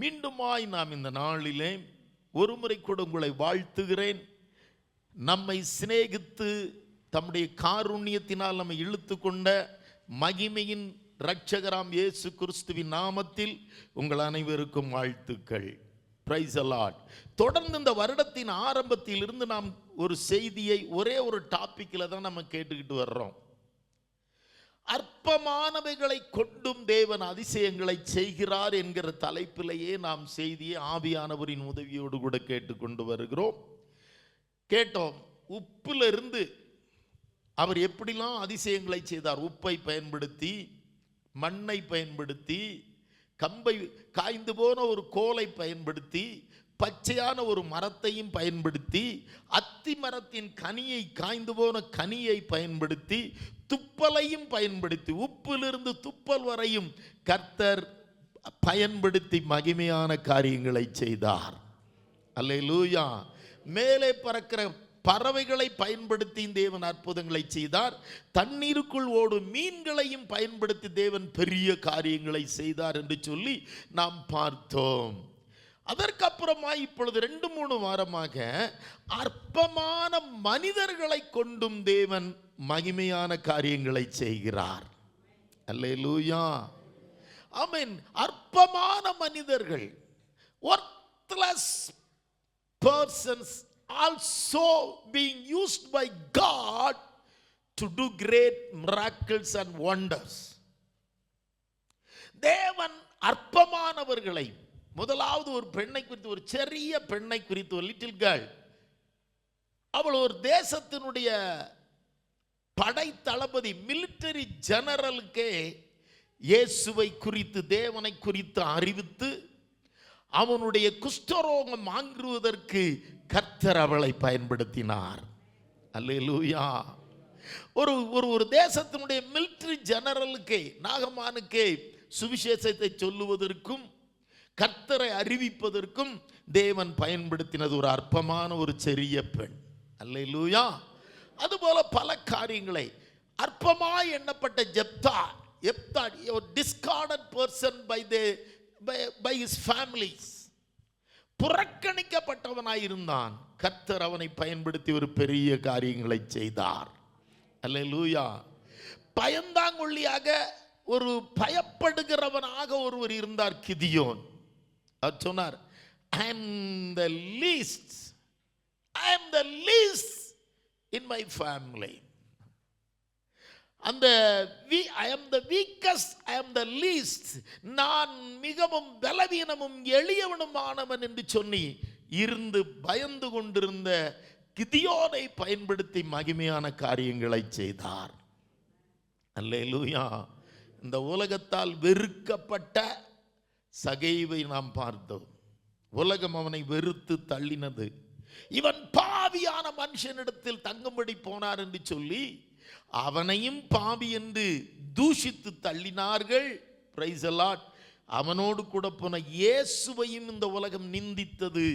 மீண்டுமாய் நாம் இந்த நாளிலே ஒருமுறை கூட உங்களை வாழ்த்துகிறேன். நம்மை சிநேகித்து தம்முடைய காருண்யத்தினால் நம்மை இழுத்து கொண்ட மகிமையின் இரட்சகராம் இயேசு கிறிஸ்துவின் நாமத்தில் உங்கள் அனைவருக்கும் வாழ்த்துக்கள். Price the Lord. தொடர்ந்து இந்த வருடத்தின் ஆரம்பத்தில் இருந்து நாம் ஒரு செய்தியை ஒரே ஒரு டாபிக்கில் தான் நம்ம கேட்டுக்கிட்டு வர்றோம். அற்பமானவைகளை கொண்டும் தேவன் அதிசயங்களை செய்கிறார் என்கிற தலைப்பிலேயே நாம் செய்தியை ஆவியானவரின் உதவியோடு கூட கேட்டுக்கொண்டு வருகிறோம். கேட்டோம், உப்பிலிருந்து அவர் எப்படிலாம் அதிசயங்களை செய்தார். உப்பை பயன்படுத்தி, மண்ணை பயன்படுத்தி, கம்பை காய்ந்து போன ஒரு கோலை பயன்படுத்தி, பச்சையான ஒரு மரத்தையும் பயன்படுத்தி, அத்தி மரத்தின் கனியை காய்ந்து போன கனியை பயன்படுத்தி, துப்பலையும் பயன்படுத்தி, உப்பிலிருந்து துப்பல் வரையும் கர்த்தர் பயன்படுத்தி மகிமையான காரியங்களை செய்தார். அல்லேலூயா. மேலே பறக்கிற பறவைகளை பயன்படுத்தி தேவன் அற்புதங்களை செய்தார். தண்ணீருக்குள் ஓடும் மீன்களையும் பயன்படுத்தி தேவன் பெரிய காரியங்களை செய்தார் என்று சொல்லி நாம் பார்த்தோம். அதற்கப்புறமா இப்பொழுது 2-3 வாரமாக அற்பமான மனிதர்களை கொண்டும் தேவன் மகிமையான காரியங்களை செய்கிறார். அல்லேலூயா. ஆமென். அற்பமான மனிதர்கள், worthless persons also being used by God to do great miracles and wonders. தேவன் அற்பமானவர்களை, முதலாவது ஒரு பெண்ணை குறித்து, ஒரு சிறிய பெண்ணை குறித்து, ஒரு லிட்டில் கேர்ள், அவள் ஒரு தேசத்தினுடைய படை தளபதி, மிலிட்டரி ஜெனரலுக்கே இயேசுவை குறித்து, தேவனை குறித்து அறிவித்து அவனுடைய குஷ்டரோகம் வாங்குவதற்கு கர்த்தர் அவளை பயன்படுத்தினார். அல்லேலூயா. ஒரு ஒரு தேசத்தினுடைய மிலிட்டரி ஜெனரலுக்கே, நாகமானுக்கே சுவிசேஷத்தை சொல்லுவதற்கும் கர்த்தரை அறிவிப்பதற்கும் தேவன் பயன்படுத்தினது ஒரு அற்பமான ஒரு சிறிய பெண். அல்லேலூயா. அதுபோல பல காரியங்களை அற்பமாய் எண்ணப்பட்ட Jephthah, discarded person by his families, புறக்கணிக்கப்பட்டவனாயிருந்தான். கர்த்தர் அவனை பயன்படுத்தி ஒரு பெரிய காரியங்களை செய்தார். அல்லேலூயா. பயந்தாங்கொள்ளியாக, ஒரு பயப்படுகிறவனாக ஒருவர் இருந்தார், கிதியோன். அவர் சொன்னார், I am the least in my family. அந்த I am the weakest, I am the least. நான் மிகவும் பலவீனமும் எளியவனுமானவன் என்று சொல்லி இருந்து பயந்து கொண்டிருந்த கிதியோனை பயன்படுத்தி மகிமையான காரியங்களை செய்தார். அல்லேலூயா. இந்த உலகத்தால் வெறுக்கப்பட்ட சகைவை நாம் பார்த்தோம். உலகம் அவனை வெறுத்து தள்ளினது. இவன் பாவியான மனுஷனிடத்தில் தங்கும்படி போனார் என்று சொல்லி அவனையும் பாவி என்று தூஷித்து தள்ளினார்கள். Price the Lord. அவனோடு கூட போன இயேசுவையும் இந்த உலகம் நிந்தித்தது.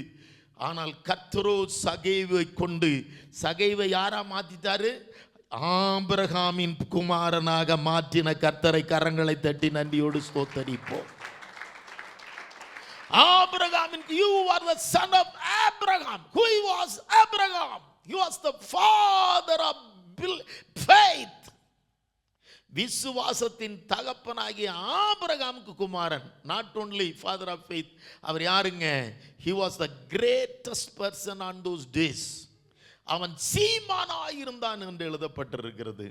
ஆனால் கர்த்தரோ சகைவை கொண்டு, சகைவை யாரா மாத்திட்டாரு? ஆபிரகாமின் குமாரனாக மாற்றின கர்த்தரை கரங்களை தட்டி நன்றியோடு ஸ்தோத்தரிப்போம். ஆபிரகாமின், you are the son of Abraham. Who was Abraham? He was the father of faith. விசுவாசத்தின் தகப்பனாகிய ஆபிரகாமுக்கு குமாரன். Not only father of faith. அவர் யாருங்க? He was the greatest person on those days. அவன் சீமானாயிருந்தான் என்று எழுதப்பட்டிருக்கிறது.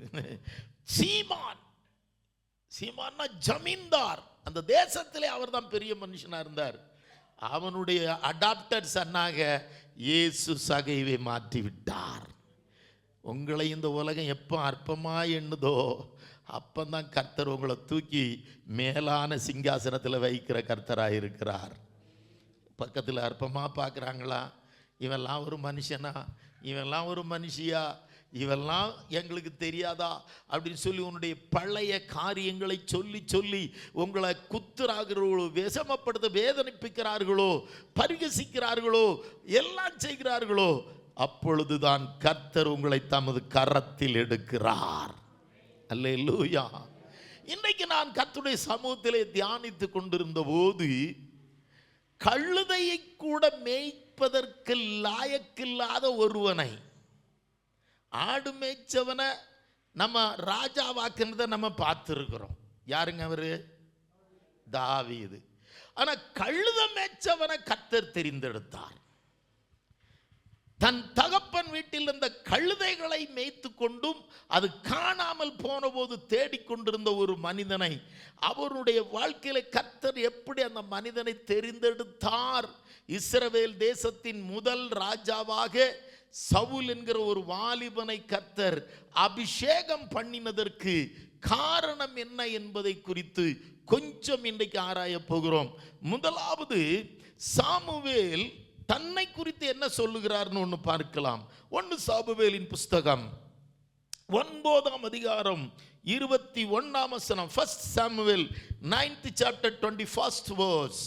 சீமான்னா ஜமீன்தார். அந்த தேசத்திலே அவர் தான் பெரிய மனுஷனா இருந்தார். அவனுடைய அடாப்டட் சன்னாக இயேசு சகைவை மாற்றி விட்டார். உங்களை இந்த உலகம் எப்போ அற்பமாக எண்ணுதோ அப்பந்தான் கர்த்தர் உங்களை தூக்கி மேலான சிங்காசனத்தில் வைக்கிற கர்த்தராக இருக்கிறார். பக்கத்தில் அற்பமாக பார்க்குறாங்களா, இவெல்லாம் ஒரு மனுஷனா, இவெல்லாம் ஒரு மனுஷியா, இவெல்லாம் எங்களுக்கு தெரியாதா அப்படின்னு சொல்லி உன்னுடைய பழைய காரியங்களை சொல்லி சொல்லி உங்களை குத்துறார்களோ, விஷமப்படுத்த வேதனைப்பிக்கிறார்களோ, பரிகசிக்கிறார்களோ, எல்லாம் செய்கிறார்களோ, அப்பொழுதுதான் கர்த்தர் உங்களை தமது கரத்தில் எடுக்கிறார். அல்லேலூயா. இன்றைக்கு நான் கர்த்தருடைய சமூகத்திலே தியானித்து கொண்டிருந்த போது கழுதையை கூட மேய்ப்பதற்கு லாயக்கில்லாத ஒருவனை, ஆடு மேய்ச்சவனை நம்ம ராஜாவாக்குனதை நம்ம பார்த்துருக்கிறோம். யாருங்க அவரு? தாவீது. ஆனா கழுத மேய்ச்சவனை கர்த்தர் தெரிந்தெடுத்தார். தன் தகப்பன் வீட்டில் இருந்த கழுதைகளை மேய்த்து கொண்டும் அது காணாமல் போன போது தேடிக்கொண்டிருந்த ஒரு மனிதனை அவருடைய வாழ்க்கையில கர்த்தர் எப்படி அந்த மனிதனை தெரிந்தெடுத்தார். இஸ்ரவேல் தேசத்தின் முதல் ராஜாவாக சவுல் என்கிற ஒரு வாலிபனை கர்த்தர் அபிஷேகம் பண்ணினதற்கு காரணம் என்ன என்பதை குறித்து கொஞ்சம் இன்றைக்கு ஆராய போகிறோம். முதலாவது, சாமுவேல் தன்னை குறித்து என்ன சொல்லுகிறார்னு ஒன்று பார்க்கலாம். 1 சாமுவேலின் புஸ்தகம் 9ஆம் அதிகாரம் 21ஆம் வசனம். 1 Samuel 9th chapter 21st verse.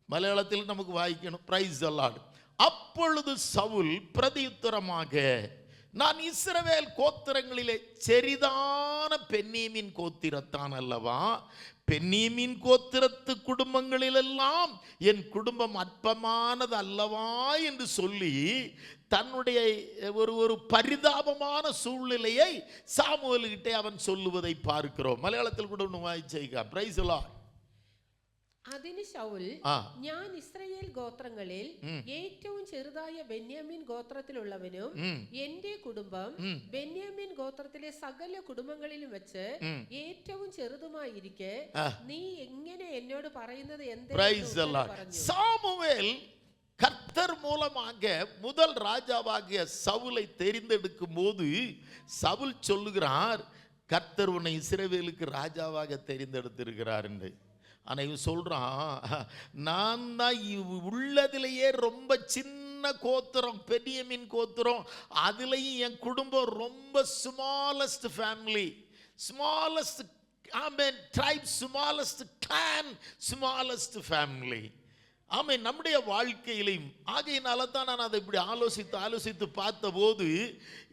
மலையாளத்தில் நமக்கு வாய்க்கணும். Price the Lord. அப்பொழுது சவுல் பிரதியுத்தரமாக, நான் இஸ்ரவேல் கோத்திரங்களிலே செரிதான பென்னியமின் கோத்திரத்தான் அல்லவா? பென்னியமின் கோத்திரத்து குடும்பங்களிலெல்லாம் என் குடும்பம் அற்பமானது அல்லவா என்று சொல்லி தன்னுடைய ஒரு பரிதாபமான சூழ்நிலையை சாமுவேல்கிட்டே அவன் சொல்லுவதை பார்க்கிறோம். மலையாளத்தில் கூட ஒன்று வாய்ச்சைக்கா. Price the Lord. അതിന് ശൗൽ, ഞാൻ ഇസ്രായേൽ ഗോത്രങ്ങളിൽ ഏറ്റവും ചെറുതായ ബെന്യാമിൻ ഗോത്രത്തിലുള്ളവനും എന്റെ കുടുംബം ബെന്യാമിൻ ഗോത്രത്തിലെ സകല കുടുംബങ്ങളിലും വെച്ച് ഏറ്റവും ചെറുതുമായിരിക്കെ നീ എങ്ങനെ എന്നോട് പറയുന്നത് എന്തെന്ന് സാമുവേൽ கர்த்தர் மூலமாக முதல் ராஜாவாகிய சவுலை தெரிந்தெடுக்கும் போது சவுல் சொல்லுகிறார், கர்த்தர் உன்னை இஸ்ரவேலுக்கு ராஜாவாக தெரிந்தெடுத்திருக்கிறார் என்று. ஆனால் இவன் சொல்றான், நான் தான் உள்ளதிலேயே ரொம்ப சின்ன கோத்திரம், பென்யமீன் கோத்திரம், அதுலேயும் என் குடும்பம் ரொம்ப smallest family, smallest tribe, smallest clan, smallest family. ஆமாம், நம்முடைய வாழ்க்கையிலையும். ஆகையினால தான் நான் அதை இப்படி ஆலோசித்து பார்த்தபோது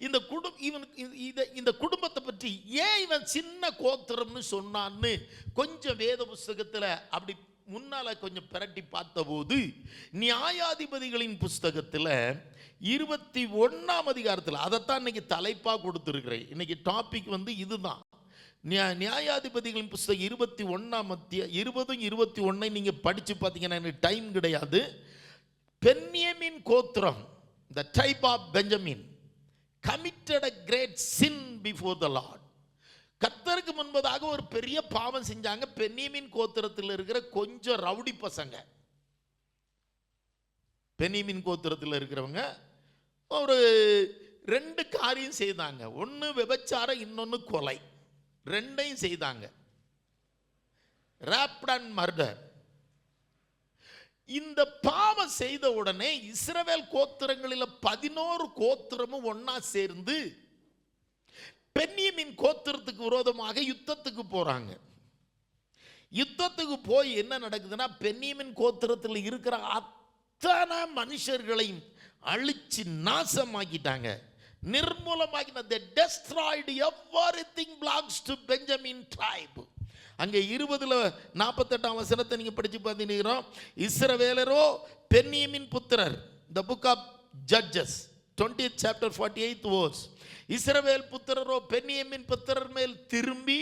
இந்த குடும்பத்தை பற்றி ஏன் இவன் சின்ன கோத்திரம்னு சொன்னான்னு கொஞ்சம் வேத புஸ்தகத்தில் அப்படி முன்னால் கொஞ்சம் பிரட்டி பார்த்தபோது, நியாயாதிபதிகளின் புஸ்தகத்தில் 21ஆம் அதிகாரத்தில், அதைத்தான் இன்னைக்கு தலைப்பாக கொடுத்துருக்கிறேன். இன்னைக்கு டாபிக் இதுதான். நியாயாதிபதிகளின் புஸ்தகம் 21ஆம் அத்தியாயம் 20-21 நீங்க படிச்சு பார்த்தீங்கன்னா, எனக்கு டைம் கிடையாது. பென்யமீன் கோத்திரம், the tribe of Benjamin committed a great sin before the Lord. கர்த்தருக்கு முன்பதாக ஒரு பெரிய பாவம் செஞ்சாங்க. பென்யமீன் கோத்திரத்தில் இருக்கிற கொஞ்சம் ரவுடி பசங்க, பென்யமீன் கோத்திரத்தில் இருக்கிறவங்க ஒரு 2 காரியம் செய்தாங்க. ஒன்று விபச்சாரம், இன்னொன்று கொலை. 2ஐயும் செய்தாங்க. ராப்ட் அண்ட் மர்டர். இந்த பாவம் செய்த உடனே இஸ்ரவேல் கோத்திரங்களில் 11 கோத்திரமும் ஒன்னா சேர்ந்து பென்யமீன் கோத்திரத்துக்கு விரோதமாக யுத்தத்துக்கு போறாங்க. யுத்தத்துக்கு போய் என்ன நடக்குதுன்னா, பென்யமீன் கோத்திரத்தில் இருக்கிற அத்தனை மனுஷர்களையும் அழிச்சு நாசமாக்கிட்டாங்க, நிர்மூலமாக்கின. they destroyed everything belongs to Benjamin tribe. அங்கே 20-48ஆம் வசனத்தை நீங்க படிச்சு பார்த்தீங்கன்னா, இஸ்ரவேலரோ பென்யமீன் புத்திரர், the book of Judges 20th chapter 48th verse. இஸ்ரவேல் புத்திரரோ பென்யமீன் புத்திரர் மேல் திரும்பி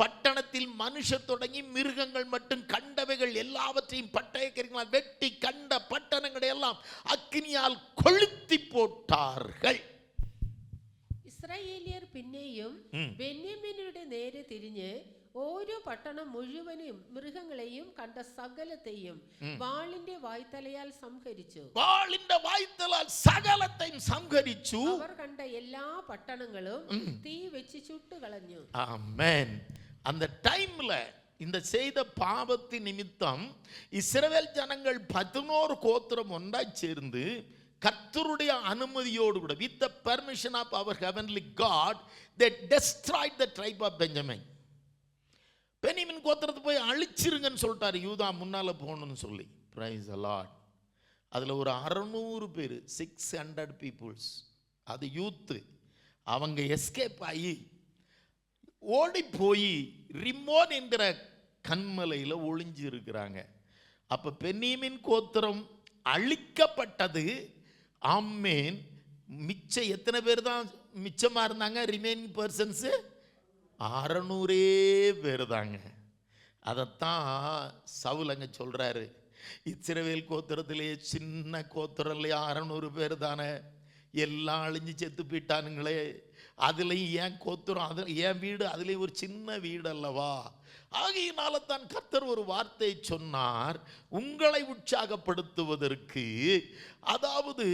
பட்டணத்தில் மனுஷர் தொடங்கி மிருகங்கள் மட்டும் கண்டவைகள் எல்லாவற்றையும் பட்டயக்கருங்களால் வெட்டி கண்ட பட்டணங்களை எல்லாம் அக்கினியால் கொளுத்தி போட்டார்கள். ഇസ്രായേലിയർ പിന്നെയും ബെന്യാമീനയുടെ നേരെ തിരിഞ്ഞ് ഓരോ പട്ടണം മുഴുവനും മൃഗങ്ങളെയും കണ്ട സകലത്തെയും വാളിന്റെ വായ്ത്തലയാൽ സംഹരിച്ചു. വാളിന്റെ വായ്ത്തലാൽ സകലത്തെയും സംഹരിച്ചു. അവർ കണ്ട എല്ലാ പട്ടണങ്ങളും തീ വെച്ച് ചുട്ടു കളഞ്ഞു. ആമേൻ. அந்த டைம்ல இந்த செய்த பாவத்தின் நிமித்தம் இஸ்ரவேல் ஜனங்கள் 11 கோத்திரம் ஒன்றாய் சேர்ந்து கர்த்தருடைய அனுமதியோடு கூட, with the permission of our heavenly God, they destroyed the tribe of Benjamin. பென்யமீன் கோத்திரத்தை போய் அழிச்சிருங்கன்னு சொல்லிட்டாரு, யூதா முன்னால போகணும்னு சொல்லி. Price the Lord. அதுல ஒரு 600 பேர், 600 பீப்புள்ஸ், அது யூத்து, அவங்க எஸ்கேப் ஆகி ஓடி போய் ரிமோன் என்கிற கண்மலையில் ஒளிஞ்சு இருக்கிறாங்க. அப்ப பென்னியமின் கோத்திரம் அழிக்கப்பட்டது. ஆமேன். மிச்சம் எத்தனை பேர் தான் மிச்சமா இருந்தாங்க? ரிமைனிங் பர்சன்ஸ் 600 பேர் தாங்க. அதைத்தான் சவுல் அங்க சொல்றாரு, இஸ்ரவேல் கோத்திரத்திலே சின்ன கோத்திரம் இல்லையா, 600 பேர் தானே, எல்லாம் அழிஞ்சு செத்து போயிட்டானுங்களே, அதுலேயும் ஏன் கோத்திரம், அது என் வீடு அதுலேயும் ஒரு சின்ன வீடு அல்லவா. ஆகையினால தான் கர்த்தர் ஒரு வார்த்தை சொன்னார், உங்களை உற்சாகப்படுத்துவதற்கு. அதாவது,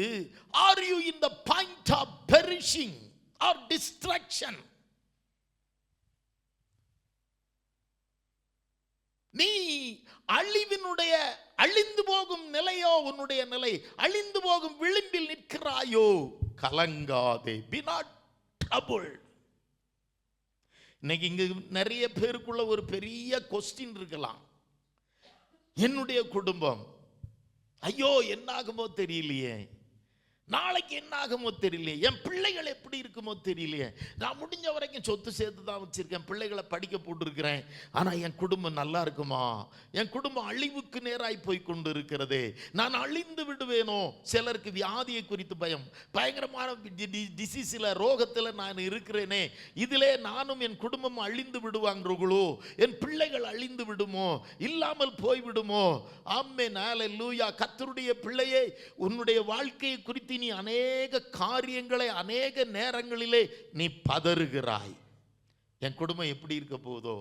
are you in the point of perishing or destruction? நீ அழிவினுடைய அழிந்து போகும் நிலையோ, உன்னுடைய நிலை அழிந்து போகும் விளிம்பில் நிற்கிறாயோ, கலங்காதே, be not troubled. இன்னைக்கு இங்க நிறைய பேருக்குள்ள ஒரு பெரிய கொஸ்டின் இருக்கலாம், என்னுடைய குடும்பம் ஐயோ என்னாகுமோ தெரியலையே, நாளைக்கு என்ன ஆகுமோ தெரியலையே, என் பிள்ளைகள் எப்படி இருக்குமோ தெரியலையே, நான் முடிஞ்ச வரைக்கும் சொத்து சேர்த்து தான் வச்சிருக்கேன், பிள்ளைகளை படிக்க போட்டிருக்கிறேன், ஆனால் என் குடும்பம் நல்லா இருக்குமா, என் குடும்பம் அழிவுக்கு நேராய் போய் கொண்டு இருக்கிறதே, நான் அழிந்து விடுவேனோ. சிலருக்கு வியாதியை குறித்து பயம், பயங்கரமான டிசீஸில் ரோகத்தில் நான் இருக்கிறேனே, இதிலே நானும் என் குடும்பம் அழிந்து விடுவாங்களோ, என் பிள்ளைகள் அழிந்து விடுமோ, இல்லாமல் போய்விடுமோ. ஆமென், ஹல்லேலூயா. கர்த்தருடைய பிள்ளையே, உன்னுடைய வாழ்க்கையை குறித்து நீ அநேக காரியங்களை அநேக நேரங்களிலே நீ பதறுகிறாய். என் குடும்பம் எப்படி இருக்க போதோ,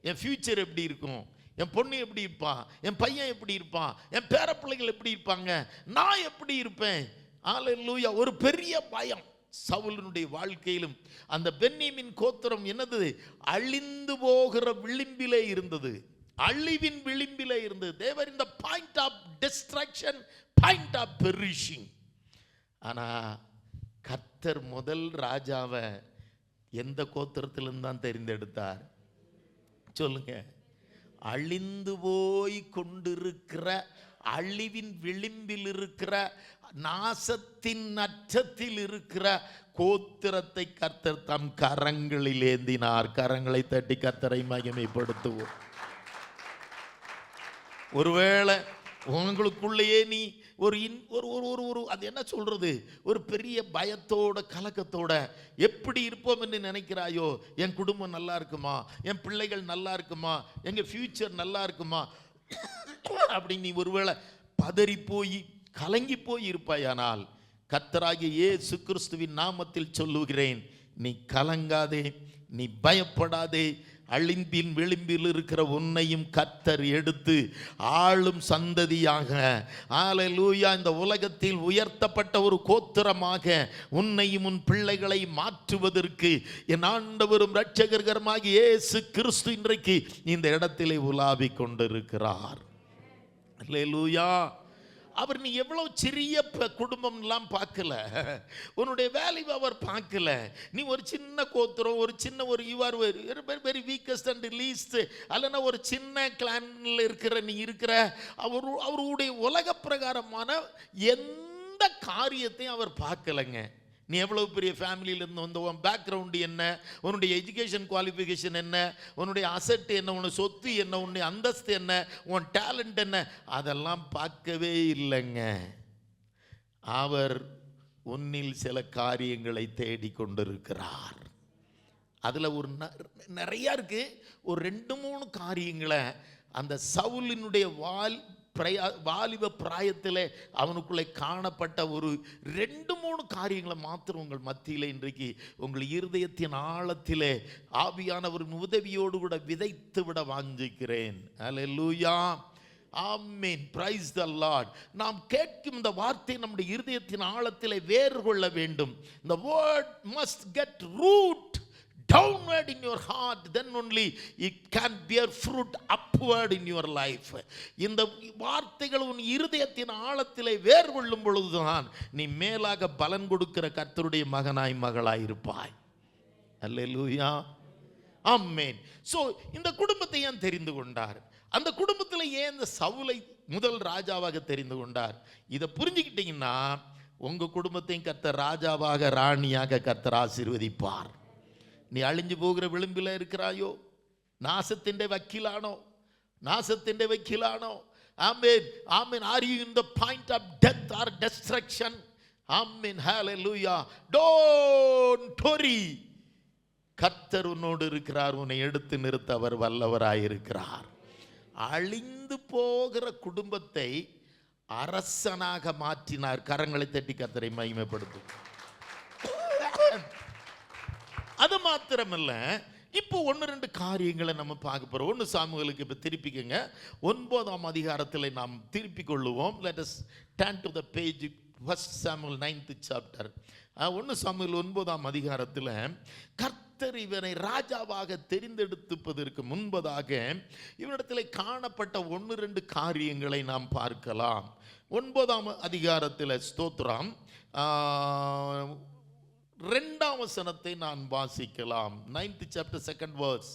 என் ஃபியூச்சர் எப்படி இருக்கும், என் பொண்ணு எப்படி இருப்பான், என் பையன் எப்படி இருப்பான், என் பேரப்பிள்ளைகள் எப்படி இருப்பாங்க, நான் எப்படி இருப்பேன். ஹல்லேலூயா. ஒரு பெரிய பயம் சவுலினுடைய வாழ்க்கையிலும். அந்த பென்னியமின் கோத்திரம் என்னது, அழிந்து போகிற விளிம்பிலே இருந்தது, அழிவின் விளிம்பிலே இருந்தது. they were in the point of destruction, point of perishing. ஆனா கர்த்தர் முதல் ராஜாவை எந்த கோத்திரத்திலிருந்து தான் தெரிந்தெடுத்தார் சொல்லுங்க? அழிந்து போய் கொண்டிருக்கிற, அழிவின் விளிம்பில் இருக்கிற, நாசத்தின் நற்றத்தில் இருக்கிற கோத்திரத்தை கர்த்தர் தம் கரங்களில் ஏந்தினார். கரங்களை தட்டி கர்த்தரை மகிமைப்படுத்துவோம். ஒருவேளை உங்களுக்குள்ளேயே நீ ஒரு அது என்ன சொல்றது, ஒரு பெரிய பயத்தோட கலக்கத்தோட எப்படி இருப்போம் என்று நினைக்கிறாயோ, என் குடும்பம் நல்லா இருக்குமா, என் பிள்ளைகள் நல்லா இருக்குமா, எங்க ஃபியூச்சர் நல்லா இருக்குமா அப்படி நீ ஒருவேளை பதறி போய் கலங்கி போய் இருப்பாயானால், கர்த்தராகிய இயேசு கிறிஸ்துவின் நாமத்தில் சொல்லுகிறேன், நீ கலங்காதே, நீ பயப்படாதே. அழிந்தின் விளிம்பில் இருக்கிற உன்னையும் கர்த்தர் எடுத்து ஆளும் சந்ததியாக, ஹல்லேலூயா, இந்த உலகத்தில் உயர்த்தப்பட்ட ஒரு கோத்திரமாக உன்னையும் உன் பிள்ளைகளை மாற்றுவதற்கு என் ஆண்டவரும் இரட்சகருமாகிய இயேசு கிறிஸ்து இன்றைக்கு இந்த இடத்திலே உலாவிக் கொண்டிருக்கிறார். ஹல்லேலூயா. அவர் நீ எவ்வளவு சிறிய குடும்பம் எல்லாம் பார்க்கல, உன்னுடைய வேல்யூ அவர் பார்க்கல. நீ ஒரு சின்ன கோத்திரம், ஒரு சின்ன ஒரு you are very weakest and least, அல்லனா ஒரு சின்ன கிளான்ல இருக்கிற நீ இருக்கிற, அவருடைய உலக பிரகாரமான எந்த காரியத்தையும் அவர் பார்க்கலங்க. நீ எவ்வளவு பெரிய ஃபேமிலியிலிருந்து வந்து, உன் பேக்ரவுண்டு என்ன, உன்னுடைய எஜுகேஷன் குவாலிஃபிகேஷன் என்ன, உன்னுடைய அசட் என்ன, உன்னுடைய சொத்து என்ன, உன்னுடைய அந்தஸ்து என்ன, உன் டேலண்ட் என்ன, அதெல்லாம் பார்க்கவே இல்லைங்க. அவர் உன்னில் சில காரியங்களை தேடிக்கொண்டிருக்கிறார். அதில் ஒரு நிறையா இருக்கு. ஒரு 2-3 காரியங்களை அந்த சவுலினுடைய வாலிப பிராயத்தில் அவனுக்குள்ளே காணப்பட்ட ஒரு 2-3 காரியங்களை மாத்திரம் உங்கள் மத்தியில் இன்றைக்கு உங்கள் இருதயத்தின் ஆழத்திலே ஆவியானவரின் உதவியோடு கூட விதைத்து விட வாஞ்சிக்கிறேன். ஹல்லேலூயா. ஆமென். Price the Lord. நாம் கேட்கும் இந்த வார்த்தை நம்முடைய இருதயத்தின் ஆழத்திலே வேர் கொள்ள வேண்டும். The word must get root downward in your heart, then only it can bear fruit upward in your life. இந்த வார்த்தைகள் உன் இருதயத்தின் ஆழத்திலே வேர் கொள்ளும் பொழுதுதான் நீ மேலாக பலன் கொடுக்கிற கர்த்தருடைய மகனாய் மகளாய் இருப்பாய். அல்லேலூயா. ஆமென். சோ இந்த குடும்பத்தை ஏன் தெரிந்து கொண்டார்? அந்த குடும்பத்தில் ஏன் இந்த சவுலை முதல் ராஜாவாக தெரிந்து கொண்டார்? இதை புரிஞ்சுக்கிட்டீங்கன்னா உங்க குடும்பத்தையும் கர்த்தர் ராஜாவாக, ராணியாக கர்த்தர் ஆசீர்வதிப்பார். நீ அழிஞ்சு போகிற விளிம்பில் இருக்கிறாயோ, நாசத்திൻ്റെ വക്കീലാണോ, Amen. Amen. Are you in the point of death or destruction? Amen. Hallelujah. Don't worry. கர்த்தர் உன்னோடு இருக்கிறார். உன்னை எடுத்து நிறுத்த அவர் வல்லவராயிருக்கிறார். அழிந்து போகிற குடும்பத்தை அரசனாக மாற்றினார். கரங்களை தட்டி கர்த்தரை மகிமைப்படுத்தும். அது மாத்திரமல்ல, இப்போ 1-2 காரியங்களை நம்ம பார்க்க போறோம். 1 சாமுவேலுக்கு இப்போ திருப்பிக்கங்க. 9ஆம் அதிகாரத்தில் நாம் திருப்பிக் கொள்ளுவோம். Let us turn to the page, 1 Samuel 9th chapter. 1 Samuel 9ஆம் அதிகாரத்தில் கர்த்தர் இவனை ராஜாவாக தெரிந்தெடுப்பதற்கு முன்பதாக இவனிடத்தில் காணப்பட்ட 1-2 காரியங்களை நாம் பார்க்கலாம். 9ஆம் அதிகாரத்தில் ஸ்தோத்திரம் 2ஆம் வசனத்தை நான் வாசிக்கலாம். 9th chapter 2nd verse.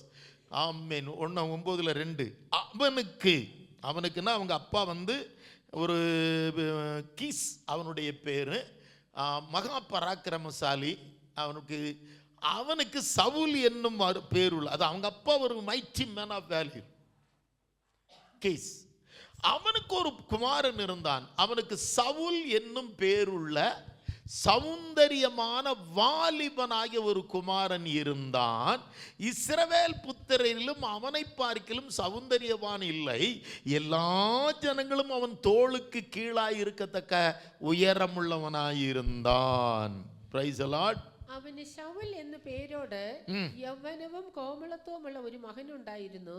ஆமென். 9:2 அவனுக்குன்னா அவங்க அப்பா வந்து ஒரு கீஸ் அவனுடைய பேரு, மகா பராக்கிரமசாலி. அவனுக்கு சவுல் என்னும் பேருள்ள, அது அவங்க அப்பா ஒரு mighty man of value keys. அவனுக்கு ஒரு குமாரன் இருந்தான். அவனுக்கு சவுல் என்னும் பேருள்ள சௌந்தரியமான வாலிபனாகிய ஒரு குமாரன் இருந்தான். இஸ்ரவேல் புத்திரரிலும் அவனை பார்க்கிலும் சௌந்தரியவான் இல்லை. எல்லா ஜனங்களும் அவன் தோளுக்கு கீழாய் இருக்கத்தக்க உயரமுள்ளவனாயிருந்தான். Price the Lord. അവന് ശൗൽ എന്ന പേരോട് യൗവനവും കോമളത്വമുള്ള ഒരു മകനുണ്ടായിരുന്നു.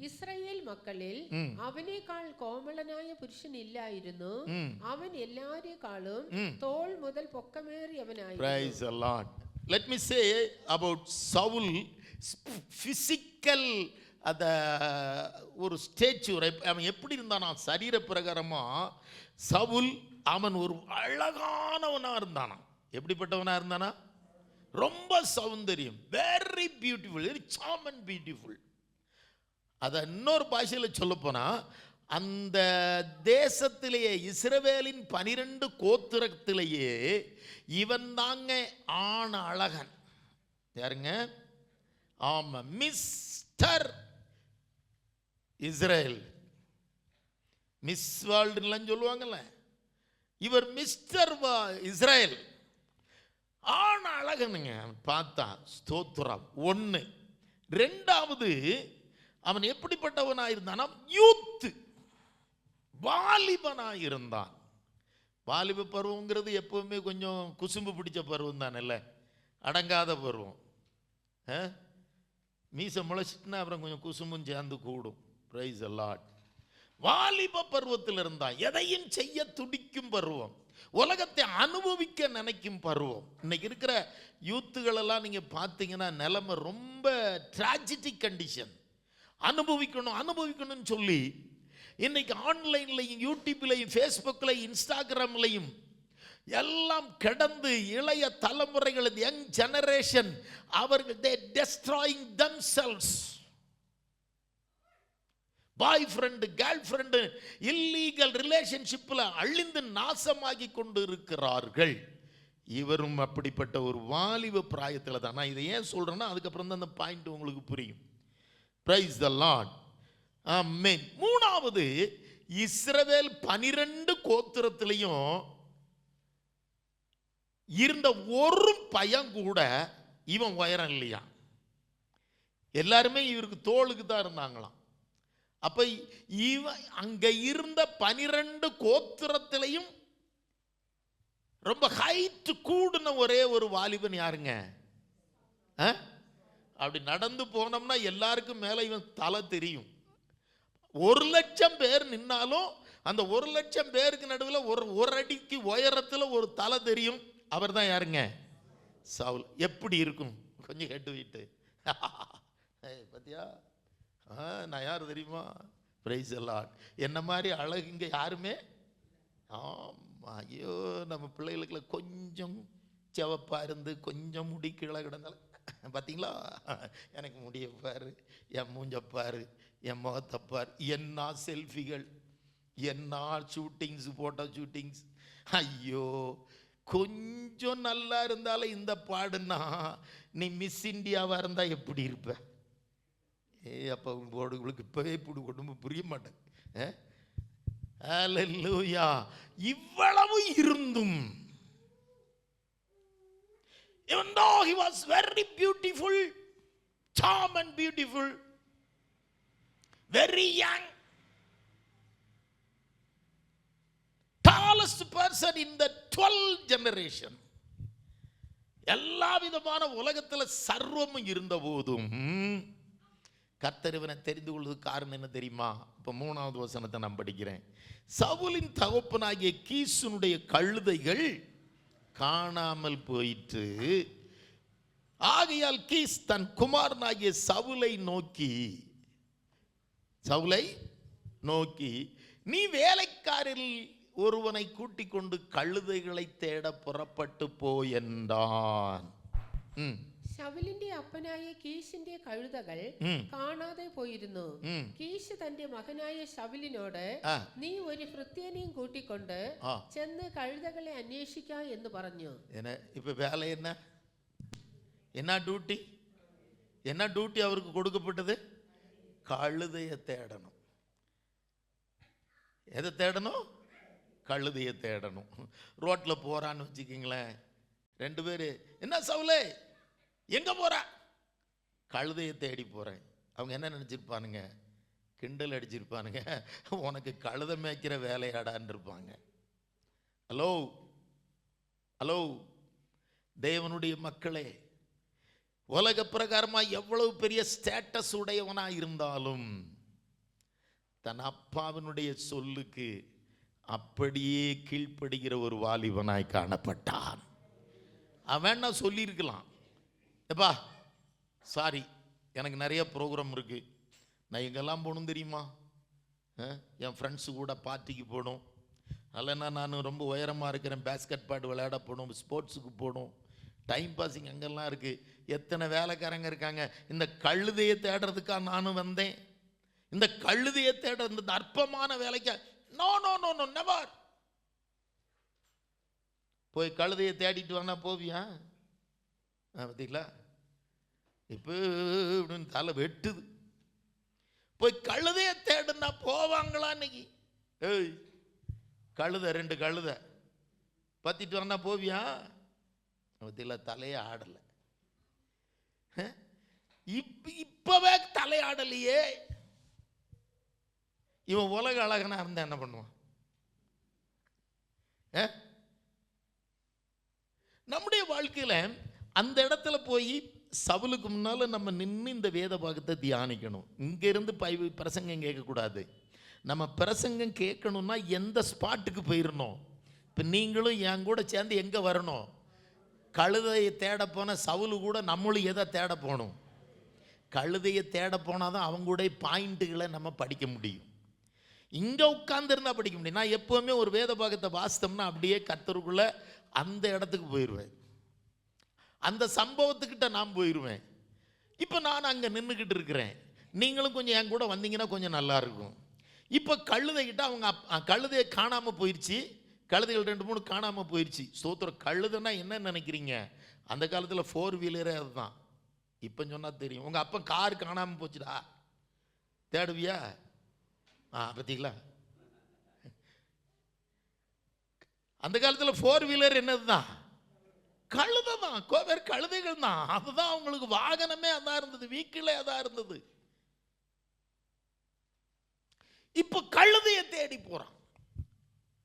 ഇസ്രായേൽ മക്കളിൽ അവനേക്കാൾ കോമളനായ പുരുഷനില്ലായിരുന്നു. അവൻ എല്ലാവരെക്കാളും തോൾ മുതൽ പൊക്കമേറിയവനായിരുന്നു. Praise the Lord. Let me say about Saul physical அந்த ஒரு ஸ்டேச்சர். அவன் எப்படி இருந்தானா சரீர பிரகாரமா? சவுல் அவன் ஒரு அழகானவனா இருந்தானா. எப்படிப்பட்டவனா இருந்தானா? ரொம்ப சௌந்தரியம், very beautiful, very charm and beautiful. அதை இன்னொரு பாஷையில் சொல்ல போனா, அந்த தேசத்திலேயே இஸ்ரவேலின் 12 கோத்திரத்திலேயே இவன் தாங்க ஆண் அழகன். யாருங்க? ஆமா, மிஸ்டர் இஸ்ரேல். மிஸ் வேர்ல்டுலாம் சொல்லுவாங்கல்ல, இவர் மிஸ்டர் இஸ்ரேல். ஆண் அழகனுங்க பார்த்தா. ஸ்தோத்திரம். 1. 2வது அவன் எப்படிப்பட்டவனாயிருந்தான்? யூத், வாலிபனாயிருந்தான். வாலிப பருவங்கிறது எப்பவுமே கொஞ்சம் குசும்பு பிடிச்ச பருவம் தானே, அடங்காத பருவம். மீச முளைச்சிட்டுனா அப்புறம் கொஞ்சம் குசும்பும் சேர்ந்து கூடும். Price the Lord. வாலிப பருவத்தில் இருந்தான். எதையும் செய்ய துடிக்கும் பருவம், உலகத்தை அனுபவிக்க நினைக்கும் பருவம். இன்னைக்கு இருக்கிற யூத்துகள் எல்லாம் நீங்க பார்த்தீங்கன்னா நிலைமை ரொம்ப டிராஜடிக் கண்டிஷன். அனுபவிக்கணும்னு சொல்லி இன்னைக்கு ஆன்லைன்லையும் யூடியூப்லையும் ஃபேஸ்புக்லையும் இன்ஸ்டாகிராம்லையும் எல்லாம் கிடந்து இளைய தலைமுறைகள், யங் ஜெனரேஷன், அவர்கள் they destroying themselves. Boy friend, girl friend, illegal ரிலேஷன்ஷிப்பில் அழிந்து நாசமாகி கொண்டு இருக்கிறார்கள். இவரும் அப்படிப்பட்ட ஒரு வாலிப பிராயத்தில் தான். நான் இதை ஏன் சொல்றேன்னா அதுக்கப்புறம் தான் அந்த பாயிண்ட் உங்களுக்கு புரியும். Praise the lord. ஆமென். 3வது, இஸ்ரவேல் 12 கோத்திரத்திலையும் இருந்த ஒரு பையன் கூட இவன் உயரம் இல்லையா. எல்லாருமே இவருக்கு தோளுக்கு தான் இருந்தாங்களாம். அப்ப இவன் அங்க இருந்த 12 கோத்திரத்திலையும் ரொம்ப ஹைட் கூடுன ஒரே ஒரு வாலிபன் யாருங்க? அப்படி நடந்து போனோம்னா எல்லாருக்கும் மேல இவன் தலை தெரியும். 1,00,000 பேர் நின்னாலும் அந்த 1,00,000 பேருக்கு நடுவில் ஒரு அடிக்கு உயரத்தில் ஒரு தலை தெரியும். அவர் தான் யாருங்க? சவுல். எப்படி இருக்கும்? கொஞ்சம் கேட்டு விட்டு பத்தியா, நான் யார் தெரியுமா? Price the Lord. என்ன மாதிரி அழகு இங்கே யாருமே. ஆமா, ஐயோ, நம்ம பிள்ளைகளுக்குள்ள கொஞ்சம் செவப்பா இருந்து கொஞ்சம் முடி கீழே கிடந்தாலும் பார்த்தீங்களா, எனக்கு முடிய பாரு, என் மூஞ்சப்பாரு, என் முகத்தப்பார், என்ன செல்ஃபிகள், என்ன ஷூட்டிங்ஸ், போட்டோ ஷூட்டிங்ஸ். ஐயோ, கொஞ்சம் நல்லா இருந்தாலும் இந்த பாடுன்னா நீ மிஸ் இந்தியாவாக இருந்தால் எப்படி இருப்ப? அப்போ உங்களுக்கு இப்போவே இப்படி உடம்பு புரிய மாட்டேன். ஹல்லேலூயா. இவ்வளவு இருந்தும், even though he was very beautiful, charm and beautiful, very young, tallest person in the 12th generation, எல்லா விதமான உலகத்தில் சர்வமும் இருந்த போதும் கர்த்தர் இவனை தெரிந்து கொள்வதற்கு காரணம் என்ன தெரியுமா? இப்போ 3வது வசனத்தை நான் படிக்கிறேன். சவுலின் தகப்பனாகிய கீசுனுடைய கழுதைகள் காணாமல் போயிற்று. ஆகையால் கீஸ் தன் குமாரனாகிய சவுலை நோக்கி நீ வேலைக்காரில் ஒருவனை கூட்டிக் கொண்டு கழுதைகளை தேட புறப்பட்டு போய் என்றான். ശൗലിന്റെ അപ്പനായ കീശിന്റെ കഴുതകൾ കാണാതെ പോയിരുന്നു. കീശ് തന്റെ മകനായ ശൗലിനോട് നീ ഒരു ഭൃത്യനെയും കൂട്ടിക്കൊണ്ട് ചെന്ന് കഴുതകളെ അന്വേഷിക്ക എന്ന് പറഞ്ഞു. இப்ப வேலை என்ன டியூட்டி அவருக்கு கொடுக்கப்பட்டது? கழுதையை தேடணும். எதை தேடணும்? கழுதையை தேடணும். ரோட்டில் போறான்னு வச்சுக்கிங்களேன், 2 பேர், என்ன சவுலே எங்க போற? கழுதையை தேடி போறேன். அவங்க என்ன நினைச்சிருப்பானுங்க? கிண்டல் அடிச்சிருப்பானுங்க, உனக்கு கழுதை மேய்க்கிற வேலையாடான்னு இருப்பாங்க. ஹலோ ஹலோ தேவனுடைய மக்களே, உலக பிரகாரமா எவ்வளவு பெரிய ஸ்டேட்டஸ் உடையவனா இருந்தாலும் தன் அப்பாவினுடைய சொல்லுக்கு அப்படியே கீழ்ப்படுகிற ஒரு வாலிபனாய் காணப்பட்டான். அவன் நான் சொல்லியிருக்கலாம், எப்பா சாரி எனக்கு நிறைய ப்ரோக்ராம் இருக்கு, நான் எங்கெல்லாம் போகணும் தெரியுமா? என் ஃப்ரெண்ட்ஸு கூட பார்ட்டிக்கு போகணும், இல்லைன்னா நான் ரொம்ப உயரமாக இருக்கிறேன், பேஸ்கெட் பால் விளையாட போகணும், ஸ்போர்ட்ஸுக்கு போகணும், டைம் பாஸிங் அங்கெல்லாம் இருக்குது. எத்தனை வேலைக்காரங்க இருக்காங்க. இந்த கழுதையை தேடுறதுக்காக நானும் வந்தேன். இந்த கழுதையை தேட இந்த அற்பமான வேலைக்கு no no no no never. போய் கழுதையை தேடிட்டு வாங்க போவியா? பார்த்தீங்களா, இப்போ இப்படின்னு தலை வெட்டுது. போய் கழுதையை தேடுனா போவாங்களா இன்னைக்கு? ஏய், கழுதை 2 கழுதை பத்திட்டு வாங்க போவியா? பார்த்தீங்களா, தலையே ஆடலை. இப்பவே தலையாடலையே. இவன் உலக அழகனா இருந்தா என்ன பண்ணுவான்? நம்முடைய வாழ்க்கையில அந்த இடத்துல போய் சவுலுக்கு முன்னால நம்ம நின்று இந்த வேத பாகத்தை தியானிக்கணும். இங்க இருந்து பிரசங்கம் கேட்கக்கூடாது. நம்ம பிரசங்கம் கேட்கணும்னா எந்த ஸ்பாட்டுக்கு போயிடணும்? இப்போ நீங்களும் என் கூட சேர்ந்து எங்கே வரணும்? கழுதையை தேட போன சவுலு கூட நம்மளும் எதை தேட போகணும்? கழுதையை தேட போனால் தான் அவங்களுடைய பாயிண்ட்டுகளை நம்ம படிக்க முடியும். இங்கே உட்கார்ந்துருந்தா படிக்க முடியும். நான் எப்போவுமே ஒரு வேத பாகத்தை வாசித்தோம்னா அப்படியே கர்த்தருக்குள்ளே அந்த இடத்துக்கு போயிடுவேன், அந்த சம்பவத்துக்கிட்ட நான் போயிடுவேன். இப்போ நான் அங்கே நின்றுக்கிட்டு இருக்கிறேன், நீங்களும் கொஞ்சம் என் கூட வந்தீங்கன்னா கொஞ்சம் நல்லா இருக்கும். இப்போ கழுதைகிட்ட அவங்க கழுதையை காணாமல் போயிடுச்சு, கழுதைகள் 2-3 காணாமல் போயிடுச்சு. ஸ்தோத்திரம். கழுதைன்னா என்ன நினைக்கிறீங்க? அந்த காலத்தில் 4 வீலரே அதுதான். இப்போ சொன்னால் தெரியும். உங்கள் அப்பா கார் காணாமல் போச்சுடா, தேடுவியா? பார்த்தீங்களா, அந்த காலத்தில் 4 வீலர் என்னது தான்? கழுதை தான். கோவேர் கழுதைகள் தான். அதுதான் அவங்களுக்கு வாகனமே அதான் இருந்தது, வீக்கிலே அதான் இருந்தது. இப்போ கழுதையை தேடி போறான்.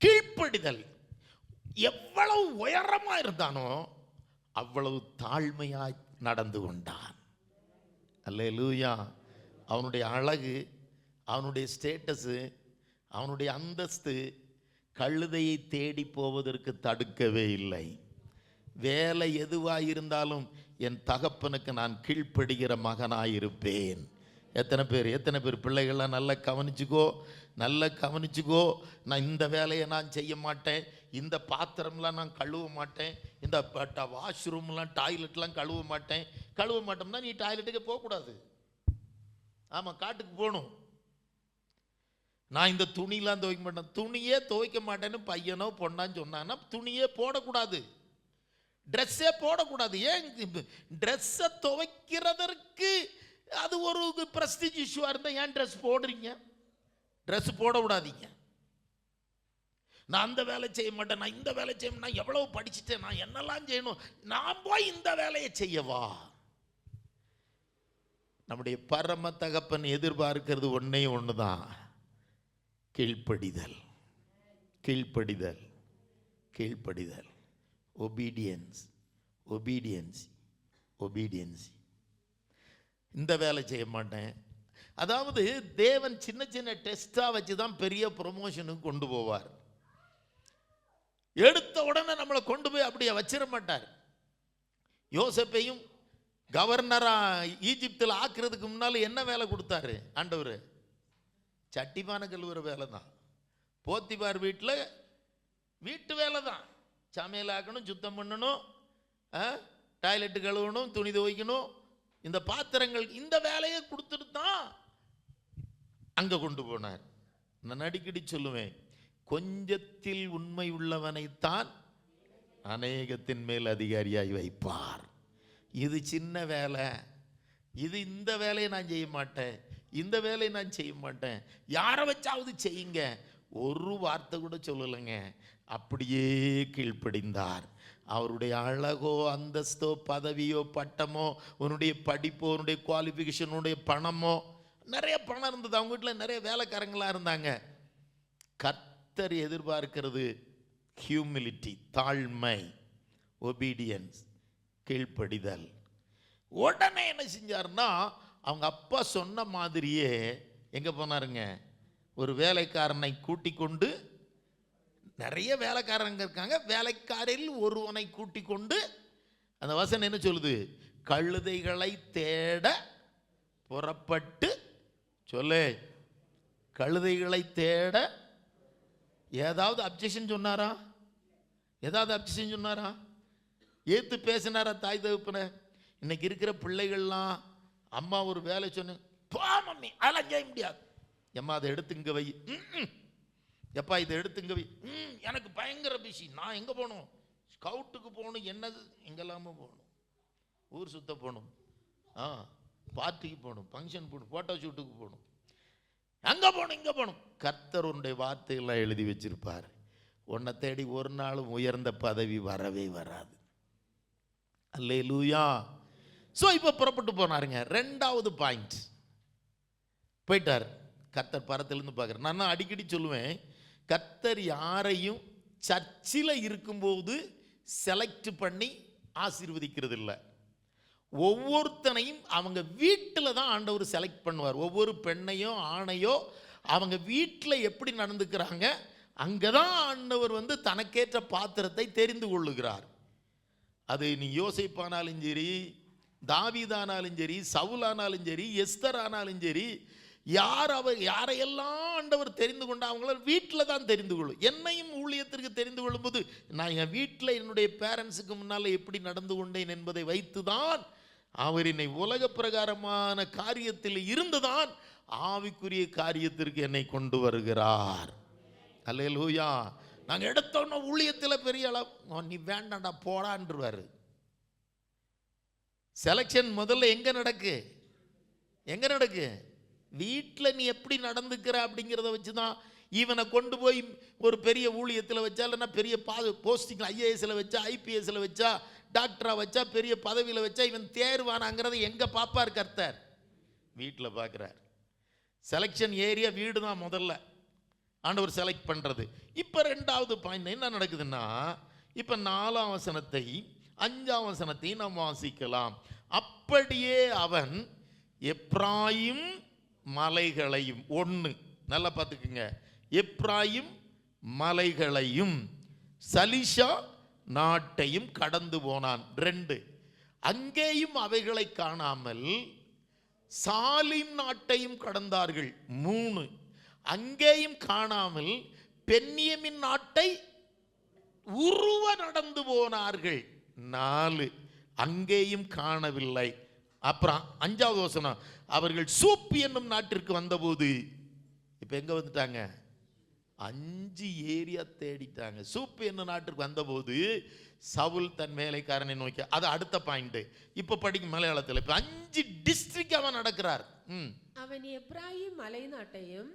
கீழ்ப்படிதல். எவ்வளவு உயரமா இருந்தானோ அவ்வளவு தாழ்மையாய் நடந்து கொண்டான். அல்லேலூயா. அவனுடைய அழகு, அவனுடைய ஸ்டேட்டஸு, அவனுடைய அந்தஸ்து கழுதையை தேடி போவதற்கு தடுக்கவே இல்லை. வேலை எதுவாக இருந்தாலும் என் தகப்பனுக்கு நான் கீழ்ப்படுகிற மகனாயிருப்பேன். எத்தனை பேர் பிள்ளைகள்லாம் நல்லா கவனிச்சுக்கோ, நல்லா கவனிச்சுக்கோ. நான் இந்த வேலையை நான் செய்ய மாட்டேன், இந்த பாத்திரம்லாம் நான் கழுவ மாட்டேன், இந்த வாஷ்ரூம்லாம் டாய்லெட்லாம் கழுவ மாட்டோம்னா நீ டாய்லெட்டுக்கே போகக்கூடாது. ஆமாம், காட்டுக்கு போகணும். நான் இந்த துணிலாம் துவைக்க மாட்டேன், துணியே துவைக்க மாட்டேன்னு பையனோ பொண்ணான்னு சொன்னான்னா துணியே போடக்கூடாது, ட்ரெஸ்ஸே போடக்கூடாது. ஏன்? ட்ரெஸ்ஸை துவைக்கிறதற்கு அது ஒரு பிரஸ்டீஜ் இஷ்யூவாக இருந்தால் ஏன் ட்ரெஸ் போடுறீங்க? ட்ரெஸ் போட விடாதீங்க. நான் அந்த வேலை செய்ய மாட்டேன், நான் இந்த வேலை செய்ய மாட்டேன், நான் எவ்வளவு படிச்சுட்டேன், நான் என்னெல்லாம் செய்யணும், நான் போய் இந்த வேலையை செய்யவா? நம்முடைய பரம தகப்பன் எதிர்பார்க்கிறது ஒன்னே ஒண்ணுதான், கீழ்ப்படிதல், கீழ்ப்படிதல், கீழ்ப்படிதல். Obedience, obedience, obedience. இந்த வேலை செய்ய மாட்டேன். அதாவது தேவன் சின்ன சின்ன டெஸ்டா வச்சு தான் பெரிய ப்ரொமோஷனுக்கு கொண்டு போவார். எடுத்த உடனே நம்மளை கொண்டு போய் அப்படியே வச்சிட மாட்டார். யோசேப்பையும் கவர்னரா ஈஜிப்தில் ஆக்குறதுக்கு முன்னால என்ன வேலை கொடுத்தாரு ஆண்டவர்? சட்டிமான கழுவுற வேலை தான். போத்திபார் வீட்டில் வீட்டு வேலை தான். சமையல் ஆக்கணும், சுத்தம் பண்ணணும், டாய்லெட்டு கழுவணும், துணி துவைக்கணும், இந்த பாத்திரங்கள், இந்த வேலையை கொடுத்துட்டு தான் அங்க கொண்டு போனார். நான் அடிக்கடி சொல்லுவேன், கொஞ்சத்தில் உண்மை உள்ளவனைத்தான் அநேகத்தின் மேல் அதிகாரியாய் வைப்பார். இது சின்ன வேலை, இது இந்த வேலையை நான் செய்ய மாட்டேன், இந்த வேலையை நான் செய்ய மாட்டேன், யாரை வச்சாவது செய்யுங்க, ஒரு வார்த்தை கூட சொல்லலைங்க. அப்படியே கீழ்ப்படிந்தார். அவருடைய அழகோ அந்தஸ்தோ பதவியோ பட்டமோ உன்னுடைய படிப்போ உன்னுடைய குவாலிஃபிகேஷன் உன்னுடைய பணமோ, நிறைய பணம் இருந்தது, அவங்க வீட்டில் நிறைய வேலைக்காரங்களாக இருந்தாங்க. கர்த்தர் எதிர்பார்க்கிறது ஹியூமிலிட்டி, தாழ்மை, ஒபீடியன்ஸ், கீழ்ப்படிதல். உடனே என்ன செஞ்சாருன்னா, அவங்க அப்பா சொன்ன மாதிரியே எங்கே போனாருங்க, ஒரு வேலைக்காரனை கூட்டிக் கொண்டு, நிறைய வேலைக்காரங்க இருக்காங்க, வேலைக்காரில் ஒருவனை கூட்டிக் கொண்டு, அந்த வசனம் என்ன சொல்லுது, கழுதைகளை தேட புறப்பட்டு, சொல்லு, கழுதைகளை தேட. ஏதாவது அப்ஜெக்ஷன் சொன்னாரா? ஏதாவது அப்ஜெக்ஷன் சொன்னாரா? ஏத்து பேசினாரா தாய் தகப்பன? இன்னைக்கு இருக்கிற பிள்ளைகள்லாம், அம்மா ஒரு வேலை சொன்ன, போ மம்மி அதெல்லாம் செய்ய முடியாது, எம்மா அதை எடுத்து இங்க வை, எப்பா இதை எடுத்து இங்க வை, எனக்கு பயங்கர பிஸி, நான் எங்க போகணும், ஸ்கவுட்டுக்கு போகணும், என்னது எங்கெல்லாமோ போகணும், ஊர் சுத்த போகணும், பார்ட்டிக்கு போகணும், ஃபங்க்ஷன் போகணும், ஃபோட்டோ ஷூட்டுக்கு போகணும், அங்கே போகணும் இங்கே போகணும். கர்த்தர் உன்னுடைய வார்த்தைகள்லாம் எழுதி வச்சிருப்பார். உன்னை தேடி ஒரு நாளும் உயர்ந்த பதவி வரவே வராது. அல்லேலூயா. ஸோ இப்போ புறப்பட்டு போனாருங்க. ரெண்டாவது பாயிண்ட் போயிட்டார். கர்த்தர் பரத்திலிருந்து பார்க்குறேன். நான் அடிக்கடி சொல்லுவேன், கர்த்தர் யாரையும் சர்ச்சில் இருக்கும்போது செலக்ட் பண்ணி ஆசீர்வதிக்கிறது இல்லை. ஒவ்வொருத்தனையும் அவங்க வீட்டில் தான் ஆண்டவர் செலக்ட் பண்ணுவார். ஒவ்வொரு பெண்ணையோ ஆணையோ அவங்க வீட்டில் எப்படி நடந்துக்கிறாங்க, அங்கே தான் ஆண்டவர் தனக்கேற்ற பாத்திரத்தை தெரிந்து கொள்ளுகிறார். அது நீ யோசேப்பானாலும் சரி, தாவீதானாலும் சரி, சவுலானாலும் சரி, எஸ்தர் ஆனாலும் சரி, யாரையெல்லாம் ஆண்டவர் தெரிந்து கொண்ட அவங்கள வீட்டில் தான் தெரிந்து கொள்ளும். என்னையும் ஊழியத்திற்கு தெரிந்து கொள்ளும்போது நான் என் வீட்டில் என்னுடைய பேரண்ட்ஸுக்கு முன்னால் எப்படி நடந்து கொண்டேன் என்பதை வைத்து தான் அவர் என்னை உலக பிரகாரமான காரியத்தில் இருந்துதான் ஆவிக்குரிய காரியத்திற்கு என்னை கொண்டு வருகிறார். அல்லேலூயா. நாங்கள் எடுத்தோன்னா ஊழியத்தில் பெரிய அளவு நீ வேண்டாண்டா போடான்றுவார். செலக்ஷன் முதல்ல எங்க நடக்கு? எங்க நடக்கு? வீட்டில் நீ எப்படி நடந்துக்கிற அப்படிங்கிறத வச்சு தான் இவனை கொண்டு போய் ஒரு பெரிய ஊழியத்தில் வச்சா, இல்லைன்னா பெரிய போஸ்டிங் ஐஏஎஸ்ல வச்சா, ஐபிஎஸ்ல வச்சா, டாக்டரா வச்சா, பெரிய பதவியில் வச்சா இவன் தேர்வானாங்கிறத எங்க பாப்பார் கர்த்தர்? வீட்டில் பார்க்குறார். செலக்ஷன் ஏரியா வீடு தான் முதல்ல ஆண்டவர் செலக்ட் பண்ணுறது. இப்போ ரெண்டாவது பாயிண்ட் என்ன நடக்குதுன்னா, இப்போ 4ஆம் வசனத்தை 5ஆம் வசனத்தை நாம் வாசிக்கலாம். அப்படியே அவன் எப்ராயிம் மலைகளையும், ஒன்று நல்லா பார்த்துக்குங்க, எப்ராயிம் மலைகளையும் சலிஷா நாட்டையும் கடந்து போனான். 2 அங்கேயும் அவைகளை காணாமல் சாலிம் நாட்டையும் கடந்தார்கள். 3 அங்கேயும் காணாமல் பென்யமின் நாட்டை உருவ நடந்து போனார்கள். 4 அங்கேயும் காணவில்லை. அப்புறம் 5வது வசனம், அவர்கள் சூப் என்னும் நாட்டிற்கு வந்தபோது, இப்ப எங்க வந்துட்டாங்க? 5 ஏரியா தேடிட்டாங்க. சூப் என்ன நாட்டுக்கு வந்தபோது சவுல் தன் வேலைக்காரனை நோக்கி, அது அடுத்த பாயிண்ட். இப்ப படிக்கும் மலையாளத்தில். இப்ப 5 டிஸ்ட்ரிக்ட் அவன் நடக்கிறார். അവൻ എബ്രാഹിം മലനാട്ടെയും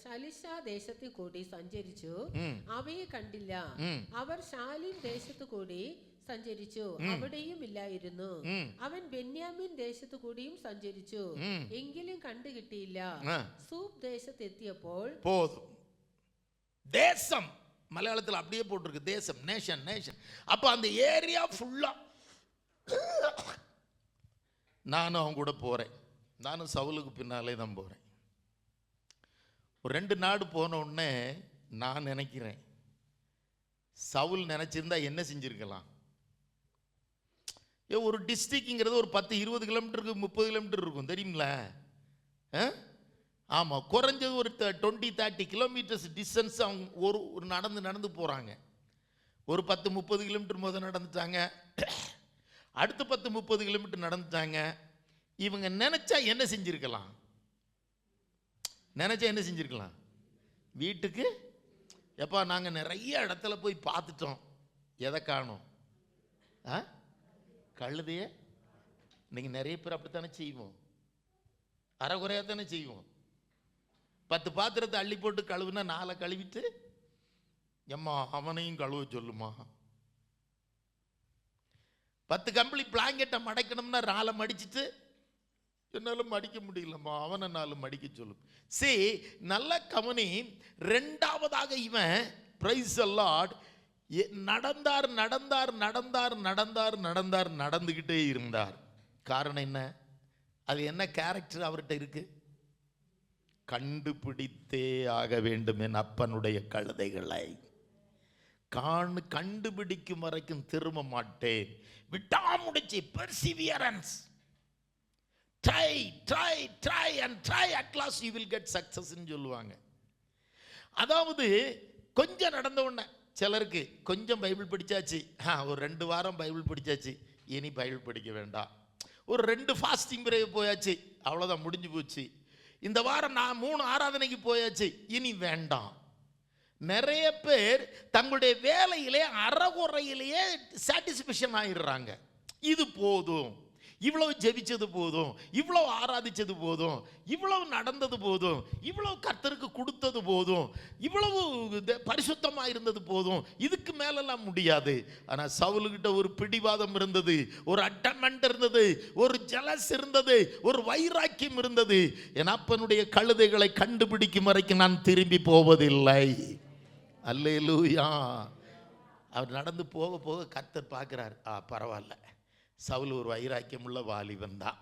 ശാലിശ ദേശത്തു കൂടി സഞ്ചരിച്ചു, അവയെ കണ്ടില്ല. അവർ ശാലിം ദേശത്തു കൂടി സഞ്ചരിച്ചു, അവിടെയും ഇല്ലായിരുന്നു. അവൻ ബെന്യാമിൻ ദേശത്തു കൂടിയും സഞ്ചരിച്ചു, എങ്കിലും കണ്ടുകിട്ടിയില്ല. സൂപ്പ് ദേശത്ത് എത്തിയപ്പോൾ போதும். தேசம் மலையாளத்தில் அப்படியே போட்டிருக்கு, தேசம், நேஷன், நேஷன். அப்ப அந்த ஏரியா ஃபுல்லா நானும் அவங்க கூட போறேன். நானும் சவுலுக்கு பின்னாலே தான் போறேன். ஒரு 2 நாடு போன உடனே நான் நினைக்கிறேன், சவுல் நினைச்சிருந்தா என்ன செஞ்சிருக்கலாம். ஒரு டிஸ்ட்ரிக்ட்ங்கிறது ஒரு 10-20 கிலோமீட்டருக்கு 30 கிலோமீட்டர் இருக்கும் தெரியுங்களா? ஆமாம், குறைஞ்சது ஒரு 20-30 கிலோமீட்டர்ஸ் டிஸ்டன்ஸ் அவங்க ஒரு நடந்து போகிறாங்க. ஒரு 10-30 கிலோமீட்டர் முதல் நடந்துட்டாங்க, அடுத்து 10-30 கிலோமீட்டர் நடந்துட்டாங்க. இவங்க நினைச்சா என்ன செஞ்சிருக்கலாம்? வீட்டுக்கு எப்பா நாங்கள் நிறைய இடத்துல போய் பார்த்துட்டோம், எதை காணோம்? கழுதைய. இன்னைக்கு நிறைய பேர் அப்படித்தானே செய்வோம், அரைகுறையா தானே செய்வோம். 10 பாத்திரத்தை அள்ளி போட்டு கழுவுனா 4 கழுவிட்டு, எம்மா அவனையும் கழுவ சொல்லுமா. 10 கம்பளி பிளாங்கெட்டை மடைக்கணும்னா 4 மடிச்சுட்டு, என்னாலும் மடிக்க முடியலம்மா அவனை 4 மடிக்க சொல்லும். சரி, நல்ல கவனி. 2வதாக இவன் பிரைஸ் தி லார்ட் நடந்துகிட்டே இருந்தார். காரணம் என்ன? அது என்ன கேரக்டர் அவர்கிட்ட இருக்கு? கண்டுபிடித்தே ஆக வேண்டும் என் அப்பனுடைய கழுதைகளை, கண்டுபிடிக்கும் வரைக்கும் திரும்ப மாட்டேன். விடாமுடிச்சு, perseverance. try and try, at last you will get success ன்னு சொல்லுவாங்க. அதாவது கொஞ்சம் நடந்த உடனே, சிலருக்கு கொஞ்சம் பைபிள் படிச்சாச்சு, ஒரு 2 வாரம் பைபிள் படிச்சாச்சு, இனி பைபிள் படிக்க வேண்டாம். ஒரு 2 ஃபாஸ்டிங் பிரேக் போயாச்சு, அவ்வளோதான், முடிஞ்சு போச்சு. இந்த வாரம் நான் 3 ஆராதனைக்கு போயாச்சு, இனி வேண்டாம். நிறைய பேர் தங்களுடைய வேலையிலே அறகுறையிலேயே சாட்டிஸ்ஃபேக்ஷன் ஆயிடுறாங்க. இது போதும், இவ்வளவு ஜெபிச்சது போதும், இவ்வளவு ஆராதிச்சது போதும், இவ்வளவு நடந்தது போதும், இவ்வளவு கர்த்தருக்கு கொடுத்தது போதும், இவ்வளவு பரிசுத்தமாக இருந்தது போதும், இதுக்கு மேலெல்லாம் முடியாது. ஆனால் சவுலுக்கிட்ட ஒரு பிடிவாதம் இருந்தது, ஒரு அட்டமெண்ட் இருந்தது, ஒரு ஜலஸ் இருந்தது, ஒரு வைராக்கியம் இருந்தது. என் அப்பனுடைய கழுதைகளை கண்டுபிடிக்கும் வரைக்கும் நான் திரும்பி போவதில்லை. அல்லேலூயா. அவர் நடந்து போக போக கர்த்தர் பார்க்கிறார், பரவாயில்ல, சவுல் ஒரு வைராக்கியம் உள்ள வாலிபன் தான்.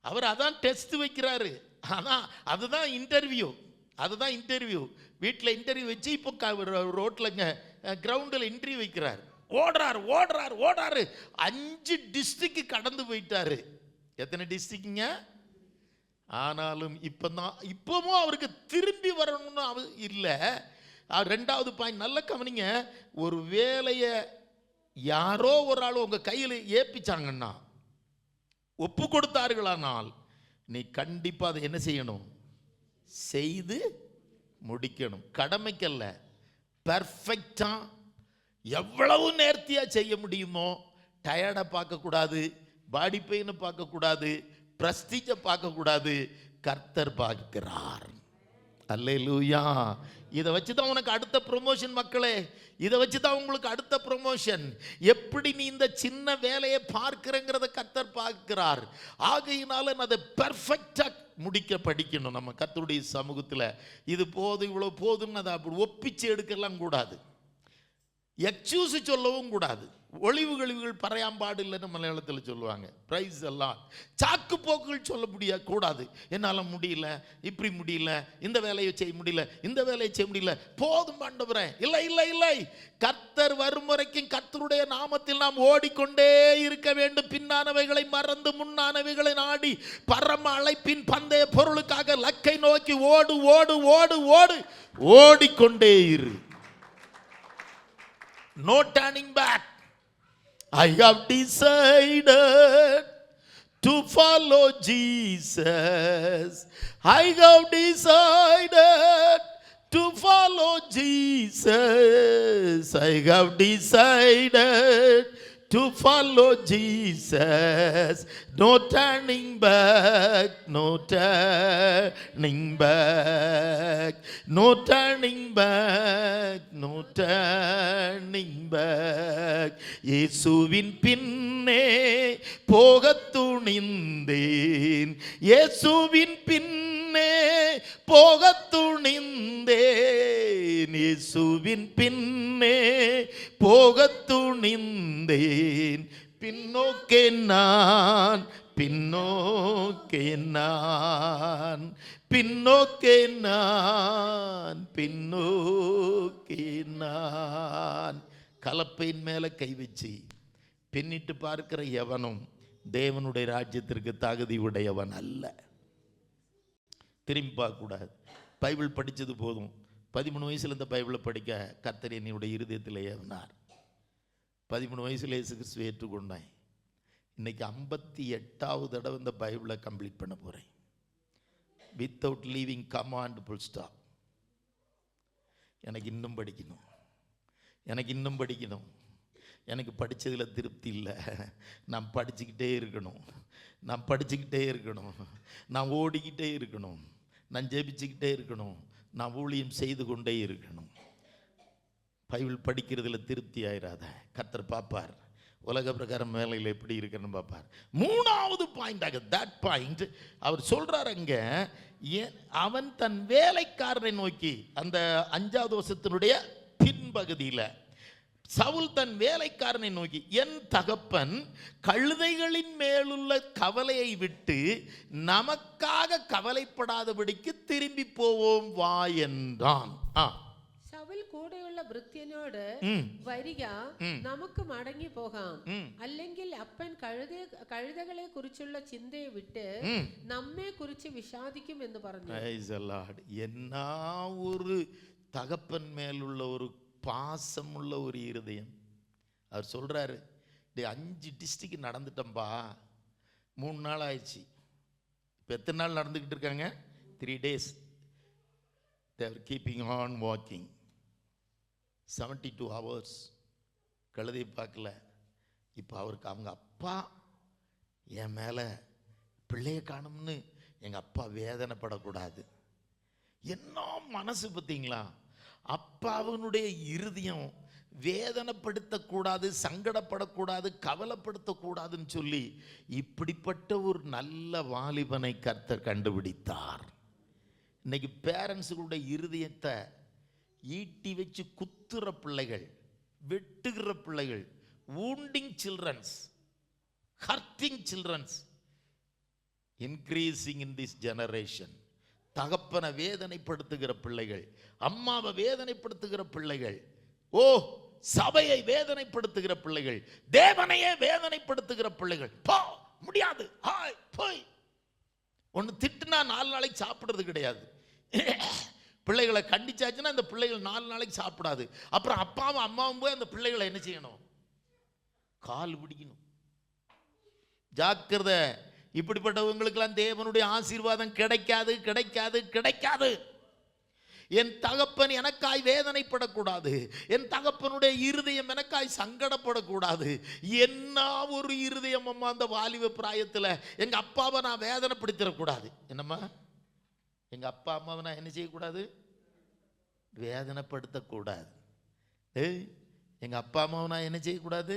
அவர் அதான் டெஸ்ட் வைக்கிறாரு. ஆனால் அதுதான் இன்டர்வியூ. வீட்டில் இன்டர்வியூ வச்சு இப்போ ரோட்டில் கிரவுண்டில் இன்டர்வியூ வைக்கிறார். ஓடுறாரு. 5 டிஸ்ட்ரிக்ட் கடந்து போயிட்டாரு. எத்தனை டிஸ்ட்ரிக்ட்ங்க? ஆனாலும் இப்பவும் அவருக்கு திரும்பி வரணும்னு இல்லை. 2வது பாயிண்ட் நல்ல கவனிங்க. ஒரு வேலையை யாரோ ஒரு ஆள் உங்க கையில் ஏப்பிச்சாங்கன்னா, ஒப்பு கொடுத்தார்களானால், நீ கண்டிப்பா அதை என்ன செய்யணும்? செய்து முடிக்கணும். கடமைக்கல்ல, பெர்ஃபெக்டா எவ்வளவு நேர்த்தியா செய்ய முடியுமோ. டயர்டை பார்க்கக்கூடாது, பாடி பெயினை பார்க்கக்கூடாது, பிரஸ்டீஜை பார்க்கக்கூடாது. கர்த்தர் பார்க்கிறார். அல்லேலூயா. இதை வச்சு தான் உனக்கு அடுத்த ப்ரொமோஷன் மக்களே, இதை வச்சு தான் உங்களுக்கு அடுத்த ப்ரொமோஷன். எப்படி நீ இந்த சின்ன வேலையை பார்க்கிறங்கிறத கர்த்தர் பார்க்கிறார். ஆகையினால அதை பெர்ஃபெக்டா முடிக்க படிக்கணும். நம்ம கர்த்தருடைய சமூகத்தில் இது போதும், இவ்வளவு போதும்னு அதை அப்படி ஒப்பிச்சு எடுக்கலாம் கூடாது, எக்ஸ்கியூஸ் சொல்லவும் கூடாது. ஒளிவு கழிவுகள் பறையாம்பாடு இல்லைன்னு மலையாளத்தில் சொல்லுவாங்க. பிரைஸ் எல்லாம் சாக்கு போக்குகள் சொல்ல முடியாது கூடாது. என்னால் முடியல, இப்படி முடியல, இந்த வேலையை செய்ய முடியல, இந்த வேலையை செய்ய முடியல, போதும் ஆண்டவரே. இல்லை, கர்த்தர் வரும் வரைக்கும் கர்த்தருடைய நாமத்தில் நாம் ஓடிக்கொண்டே இருக்க வேண்டும். பின்னானவைகளை மறந்து முன்னானவைகளை நாடி பரம அழைப்பின் பந்தய பொருளுக்காக லக்கை நோக்கி ஓடிக்கொண்டே இரு. No turning back. I have decided to follow Jesus. I have decided To follow Jesus, I have decided to follow Jesus. No turning back, no turning back, no turning back, no turning back. இயேசுவின் பின்னே போகத் துணிந்தேன், இயேசுவின் பின்னே போகத் துணிந்தேன், இயேசுவின் பின்னே போகத் துணிந்தேன். பின்னோக்கே நான், பின்னோக்கே நான், பின்னோக்கே நான், பின்னோக்கே நான். கலப்பையின் மேல கை வச்சு பின்னிட்டு பார்க்கிற எவனும் தேவனுடைய ராஜ்யத்திற்கு தகுதி உடையவன் அல்ல. திரும்பி பார்க்கக்கூடாது. பைபிள் படித்தது போதும். 13 வயசுல இந்த பைபிளை படிக்க கர்த்தர் என்னுடைய இருதயத்தில் ஏவினார். 13 வயசுல இயேசு கிறிஸ்துவை ஏற்றுக்கொண்டேன். இன்னைக்கு 58வது தடவை இந்த பைபிளை கம்ப்ளீட் பண்ண போகிறேன். Without leaving command full stop. எனக்கு இன்னும் படிக்கணும், எனக்கு இன்னும் படிக்கணும். எனக்கு படித்ததில் திருப்தி இல்லை. நான் படிச்சுக்கிட்டே இருக்கணும், நான் படிச்சுக்கிட்டே இருக்கணும், நான் ஓடிக்கிட்டே இருக்கணும், நான் ஜெபிச்சுக்கிட்டே இருக்கணும், நான் ஊழியம் செய்து கொண்டே இருக்கணும். பைபிள் படிக்கிறதுல திருப்தி ஆயிராத. கர்த்தர் பார்ப்பார், உலக பிரகாரம் வேலையில் எப்படி இருக்குன்னு பார்ப்பார். 3வது பாயிண்டாக தட் பாயிண்ட் அவர் சொல்றார் அங்க, அவன் தன் வேலைக்காரனை நோக்கி, அந்த 5வது வசனத்தினுடைய பின்பகுதியில் சவுல் தன் வேலைக்காரனை நோக்கி, என் தகப்பன் கழுதைகளின் மேலுள்ள கவலையை விட்டு நமக்காக கவலைப்படாதபடிக்கு திரும்பி போவோம் வா என்றான். சவுல் കൂടെയുള്ള ഭൃത്യനോട് വരിക, നമുക്ക് മടങ്ങി പോകാം, അല്ലെങ്കിൽ അപ്പൻ കഴുതകളെ കുറിച്ചുള്ള ചിന്തയെ വിട്ട് നമ്മെ കുറിച്ച് വിഷാദിക്കും എന്ന് പറഞ്ഞു. என்ன ஒரு தகப்பன் மேலுள்ள ஒரு பாசம் உள்ள ஒரு இருதயம். அவர் சொல்றாரு, 5 டிஸ்ட்ரிக்ட் நடந்துட்டம்பா, 3 நாள் ஆயிடுச்சு. இப்போ எத்தனை நாள் நடந்துக்கிட்டு இருக்காங்க? 3 days. They are keeping on walking 72 hours. கழுதை பார்க்கல. இப்போ அவருக்கு அவங்க அப்பா என் மேலே பிள்ளையை காணும்னு எங்கள் அப்பா வேதனைப்படக்கூடாது. என்ன மனசு பார்த்தீங்களா? அப்பாவனுடைய இருதயம் வேதனைப்படுத்தக்கூடாது, சங்கடப்படக்கூடாது, கவலைப்படுத்தக்கூடாதுன்னு சொல்லி இப்படிப்பட்ட ஒரு நல்ல வாலிபனை கர்த்தர் கண்டுபிடித்தார். இன்னைக்கு பேரண்ட்ஸுகளுடைய இருதயத்தை ஈட்டி வச்சு குத்துற பிள்ளைகள், வெட்டுகிற பிள்ளைகள், wounding childrens, hurting childrens increasing in this generation. தகப்பனை வேதனைப்படுத்துகிற பிள்ளைகள், அம்மாவை வேதனைப்படுத்துகிற பிள்ளைகள், சபையை வேதனைப்படுத்துகிற பிள்ளைகள், தேவனையே வேதனைப்படுத்துகிற பிள்ளைகள். முடியாது, போய் ஒன்று திட்டுனா 4 நாளைக்கு சாப்பிடுறது கிடையாது. பிள்ளைகளை கண்டிச்சாச்சுன்னா அந்த பிள்ளைகள் 4 நாளைக்கு சாப்பிடாது. அப்புறம் அப்பாவும் அம்மாவும் போய் அந்த பிள்ளைகளை என்ன செய்யணும்? கால் பிடிக்கணும். ஜாக்கிரதை. இப்படிப்பட்டவங்களுக்கெல்லாம் தேவனுடைய ஆசீர்வாதம் கிடைக்காது, கிடைக்காது, கிடைக்காது. என் தகப்பன் எனக்காய் வேதனைப்படக்கூடாது, என் தகப்பனுடைய இருதயம் எனக்காய் சங்கடப்படக்கூடாது. என்ன ஒரு இருதயம் அம்மா அந்த வாலிப பிராயத்தில் எங்க அப்பாவை நான் வேதனைப்படுத்திடக்கூடாது. என்னம்மா? எங்க அப்பா அம்மாவை நான் என்ன செய்யக்கூடாது? வேதனைப்படுத்தக்கூடாது. எங்க அப்பா அம்மாவை நான் என்ன செய்யக்கூடாது?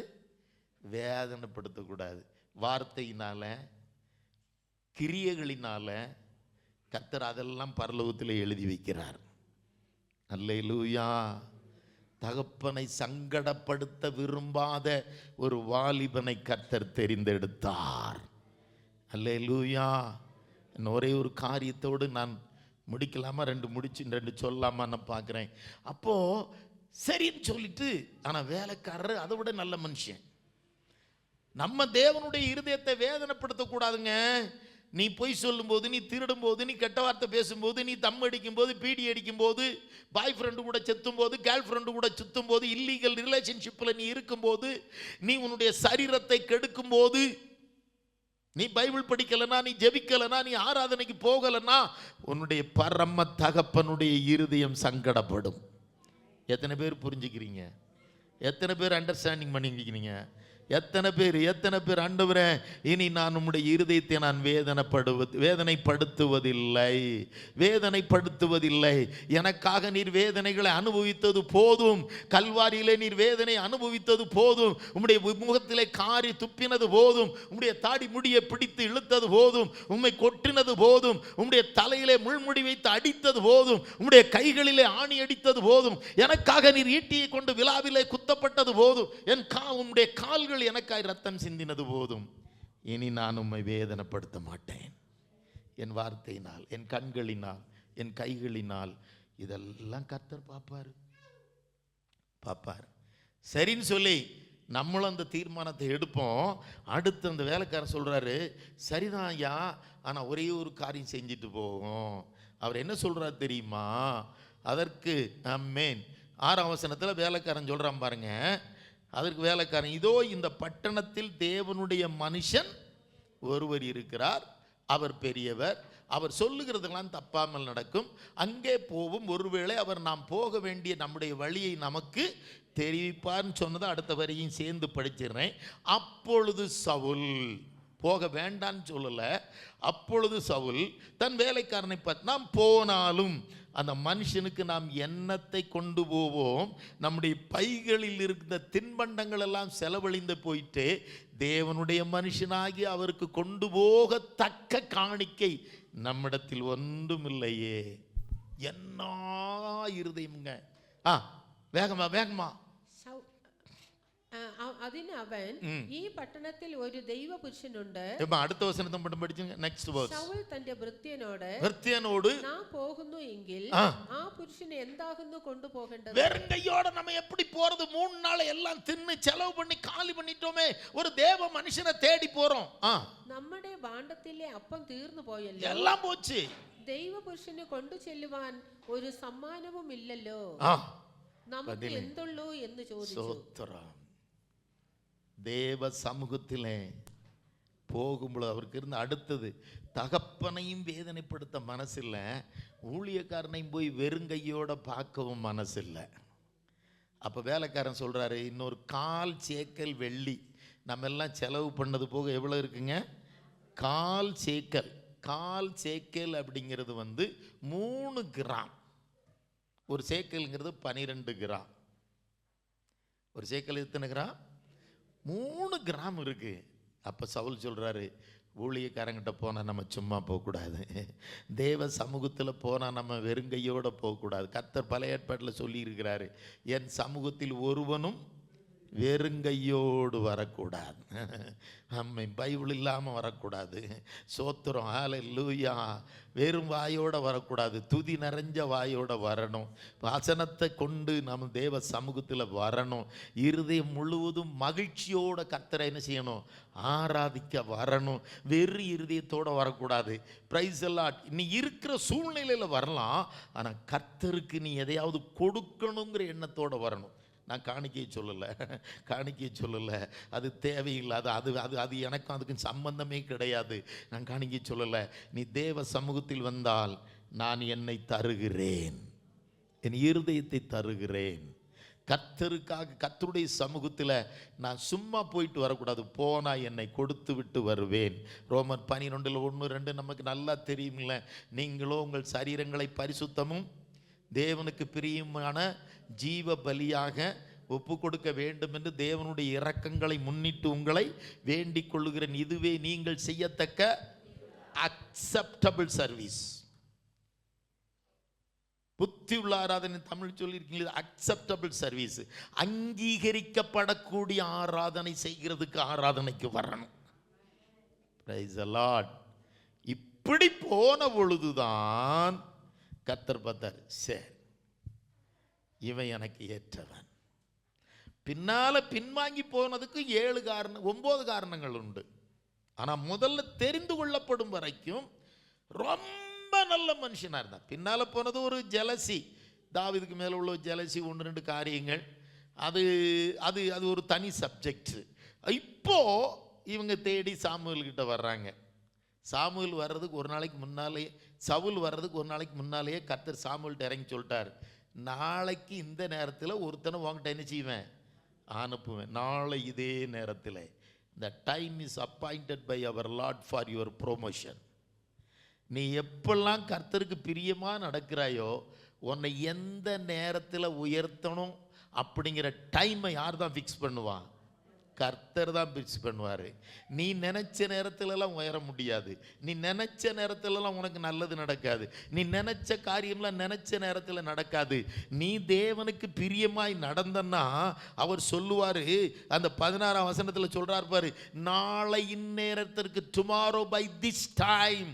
வேதனைப்படுத்தக்கூடாது. வார்த்தையினால, கிரியைகளினால கர்த்தர் அதெல்லாம் பரலோகத்தில் எழுதி வைக்கிறார். அல்லேலூயா. தகப்பனை சங்கடப்படுத்த விரும்பாத ஒரு வாலிபனை கர்த்தர் தெரிந்தெடுத்தார். அல்லேலூயா. ஒரே ஒரு காரியத்தோடு நான் முடிக்கலாமா? 2 சொல்லலாமா நான் பார்க்குறேன். அப்போ சரின்னு சொல்லிட்டு, ஆனால் வேலைக்காரர் அதை விட நல்ல மனுஷன். நம்ம தேவனுடைய இருதயத்தை வேதனைப்படுத்தக்கூடாதுங்க. நீ பொய் சொல்லும்போது, நீ திருடும் போது, நீ கெட்ட வார்த்தை பேசும்போது, நீ தம் அடிக்கும் போது, பீடி அடிக்கும் போது, பாய் ஃப்ரெண்டு கூட செத்தும் போது, கேர்ள் ஃப்ரெண்டு கூட சுத்தும் போது, இல்லீகல் ரிலேஷன்ஷிப்பில் நீ இருக்கும்போது, நீ உன்னுடைய சரீரத்தை கெடுக்கும் போது, நீ பைபிள் படிக்கலனா, நீ ஜெபிக்கலனா, நீ ஆராதனைக்கு போகலனா உன்னுடைய பரம தகப்பனுடைய இருதயம் சங்கடப்படும். எத்தனை பேர் புரிஞ்சுக்கிறீங்க? எத்தனை பேர் அண்டர்ஸ்டாண்டிங் பண்ணிக்கிறீங்க? எத்தனை பேர் ஆண்டவரே, இனி நான் உம்முடைய இருதயத்தை நான் வேதனைப்படுத்துவதில்லை. எனக்காக நீர் வேதனைகளை அனுபவித்தது போதும். கல்வாரியிலே நீர் வேதனை அனுபவித்தது போதும். உம்முடைய முகத்திலே காரி துப்பினது போதும். உம்முடைய தாடி முடியை பிடித்து இழுத்தது போதும். உம்மை கொட்டினது போதும். உம்முடைய தலையிலே முள்முடி வைத்து அடித்தது போதும். உம்முடைய கைகளிலே ஆணி அடித்தது போதும். எனக்காக நீர் ஈட்டியை கொண்டு விழாவிலே குத்தப்பட்டது போதும். உம்முடைய கால்கள் எனக்காய் ரத்தம் சிந்தினது போதும். இனி நான் உம்மை வேதனைப்படுத்த மாட்டேன். என் வார்த்தையினால், என் கண்களினால், என் கைகளினால் இதெல்லாம் கர்த்தர் பார்ப்பார். சரின்னு சொல்லி நம்மளும் அந்த தீர்மானத்தை எடுப்போம். அடுத்து அந்த வேலைக்காரன் சொல்றாரு, சரிதான் ஐயா, ஆனா ஒரே ஒரு காரியம் செஞ்சுட்டு போவோம். அவர் என்ன சொல்றாரு தெரியுமா? அதற்கு ஆமென் 6ஆம் வசனத்துல வேலைக்காரன் சொல்றான் பாருங்க. அதற்கு வேலைக்காரன், இதோ இந்த பட்டணத்தில் தேவனுடைய மனுஷன் ஒருவர் இருக்கிறார். அவர் பெரியவர். அவர் சொல்லுகிறதெல்லாம் தப்பாமல் நடக்கும். அங்கே போவும். ஒருவேளை அவர் நாம் போக வேண்டிய நம்முடைய வழியை நமக்கு தெரிவிப்பார்னு சொன்னதை அடுத்த வரையும் சேர்ந்து படிச்சிடுறேன். அப்பொழுது சவுல், போக வேண்டான்னு சொல்லல, அப்பொழுது சவுல் தன் வேலைக்காரனை பார்த்து, நாம் போனாலும் அந்த மனுஷனுக்கு நாம் எண்ணத்தை கொண்டு போவோம். நம்முடைய பைகளில் இருந்த தின்பண்டங்கள் எல்லாம் செலவழிந்து போயிட்டு தேவனுடைய மனுஷனாகி அவருக்கு கொண்டு போகத்தக்க காணிக்கை நம்மிடத்தில் ஒன்றுமில்லையே. என்ன இருதயம்ங்க! வேகமா അതിന് അവൻ, ഈ പട്ടണത്തിൽ ഒരു ദൈവ പുരുഷനുണ്ട്. അടുത്ത വചനത്തെ மட்டும் படிச்சுங்க. Next verse. സൗൽ തന്റെ ഭൃത്യനോട് നാം പോകുന്നു എങ്കിൽ ആ പുരുഷനെ എന്താകുന്നു കൊണ്ടുപോകേണ്ടത്? வெறும் கையோட நம்ம எப்படி போறது? 3 நாள் எல்லாம் தின்னு செலவு பண்ணி காலி பண்ணிட்டோமே. ஒரு தேவ மனுஷனை தேடி போறோம். നമ്മുടെ ഭാണ്ഡത്തിലെ അപ്പം തീർന്നു പോയല്ലോ. എല്ലാം പോச்சு. ദൈവ പുരുഷനെ കൊണ്ടു ചെല്ലുവാൻ ഒരു സമ്മാനവും ഇല്ലല്ലോ. നമുക്ക് എന്തുള്ളൂ എന്ന് ചോദിച്ചു. தேவ சமூகத்திலே போகும்போது அவருக்கு இருந்த அடுத்தது, தகப்பனையும் வேதனைப்படுத்த மனசில்லை, ஊழியக்காரனையும் போய் வெறுங்கையோட பார்க்கவும் மனசில்லை. அப்போ வேலைக்காரன் சொல்கிறாரு, இன்னொரு 1/4 சேக்கல் வெள்ளி, நம்ம எல்லாம் செலவு பண்ணது போக எவ்வளோ இருக்குங்க? 1/4 சேக்கல். 1/4 சேக்கல் அப்படிங்கிறது 3 கிராம். ஒரு சேக்கல்ங்கிறது 12 கிராம். ஒரு சேக்கல் எத்தனை கிராம்? 3 கிராம் இருக்கு. அப்போ சவுல் சொல்கிறாரு, ஊழியக்காரங்கிட்ட போனால் நம்ம சும்மா போகக்கூடாது. தேவ சமூகத்தில் போனால் நம்ம வெறுங்கையோடு போகக்கூடாது. கர்த்தர் பழைய ஏற்பாட்டில் சொல்லியிருக்கிறாரு, என் சமூகத்தில் ஒருவனும் வெறுங்கையோடு வரக்கூடாது. நம்ம பைபிள் இல்லாமல் வரக்கூடாது. சோத்திரம், ஹல்லேலூயா. வெறும் வாயோட வரக்கூடாது, துதி நிறைஞ்ச வாயோட வரணும். வசனத்தை கொண்டு நம்ம தேவ சமூகத்தில் வரணும். இருதயம் முழுவதும் மகிழ்ச்சியோட கர்த்தரை என்ன செய்யணும்? ஆராதிக்க வரணும். வெறு இருதயத்தோடு வரக்கூடாது. பிரைஸ் எல்லாம் நீ இருக்கிற சூழ்நிலையில் வரலாம், ஆனால் கர்த்தருக்கு நீ எதையாவது கொடுக்கணுங்கிற எண்ணத்தோடு வரணும். நான் காணிக்கையை சொல்லலை, அது தேவையில்லை, அது எனக்கும் அதுக்கு சம்பந்தமே கிடையாது. நான் காணிக்கையை சொல்லலை. நீ தேவ சமூகத்தில் வந்தால் நான் என்னை தருகிறேன், என் இருதயத்தை தருகிறேன். கர்த்தருக்காக, கர்த்தருடைய சமூகத்தில் நான் சும்மா போயிட்டு வரக்கூடாது. போனால் என்னை கொடுத்து விட்டு வருவேன். ரோமர் 12:1-2 நமக்கு நல்லா தெரியுமில்ல. நீங்களோ உங்கள் சரீரங்களை பரிசுத்தமும் தேவனுக்கு பிரியமான ஜீவ பலியாக ஒப்பு கொடுக்க வேண்டும் என்று தேவனுடைய இரக்கங்களை முன்னிட்டு உங்களை வேண்டிக் கொள்ளுகிறேன். இதுவே நீங்கள் செய்யத்தக்க அக்செப்டபிள் சர்வீஸ். புத்தி உள்ள ஆராதனை தமிழ் சொல்லியிருக்கீங்க. அக்செப்டபிள் சர்வீஸ், அங்கீகரிக்கப்படக்கூடிய ஆராதனை செய்கிறதுக்கு ஆராதனைக்கு வரணும். Price the Lord. இப்படி போன பொழுதுதான் கர்த்தர் பார்த்தார், சரி இவன் எனக்கு ஏற்றவன். பின்னால பின்வாங்கி போனதுக்கு 9 காரணங்கள் உண்டு. ஆனா முதல்ல தெரிந்து கொள்ளப்படும் வரைக்கும் ரொம்ப நல்ல மனுஷனா இருந்தான். பின்னால போனது ஒரு ஜெலசி, தாவீதுக்கு மேல உள்ள ஜெலசி, 1-2 காரியங்கள். அது அது அது ஒரு தனி சப்ஜெக்ட். இப்போ இவங்க தேடி சாமுவேல் கிட்ட வர்றாங்க. சாமுவேல் வர்றதுக்கு ஒரு நாளைக்கு முன்னாலே, சவுல் வர்றதுக்கு ஒரு நாளைக்கு முன்னாலேயே கர்த்தர் சாமுவேல்கிட்ட இறங்கி சொல்லிட்டார், நாளைக்கு இந்த நேரத்தில் ஒருத்தனை உங்ககிட்ட என்ன செய்வேன், அனுப்புவேன். நாளை இதே நேரத்தில். The time is appointed by our Lord for your promotion. நீ எப்பெல்லாம் கர்த்தருக்கு பிரியமா நடக்கிறாயோ, உன்னை எந்த நேரத்தில் உயர்த்தணும் அப்படிங்கிற டைமை யார் தான் ஃபிக்ஸ் பண்ணுவான்? கர்த்தர் தான் ஃபிக்ஸ் பண்ணுவார். நீ நினைச்ச நேரத்துலலாம் உயர முடியாது. நீ நினைச்ச நேரத்துலலாம் உனக்கு நல்லது நடக்காது. நீ நினைச்ச காரியம்லாம் நினைச்ச நேரத்தில் நடக்காது. நீ தேவனுக்கு பிரியமாய் நடந்தன்னா அவர் சொல்லுவார். அந்த 16ஆம் வசனத்தில் சொல்றார் பாரு, நாளை இந்நேரத்திற்கு, டுமாரோ பை திஸ் டைம்.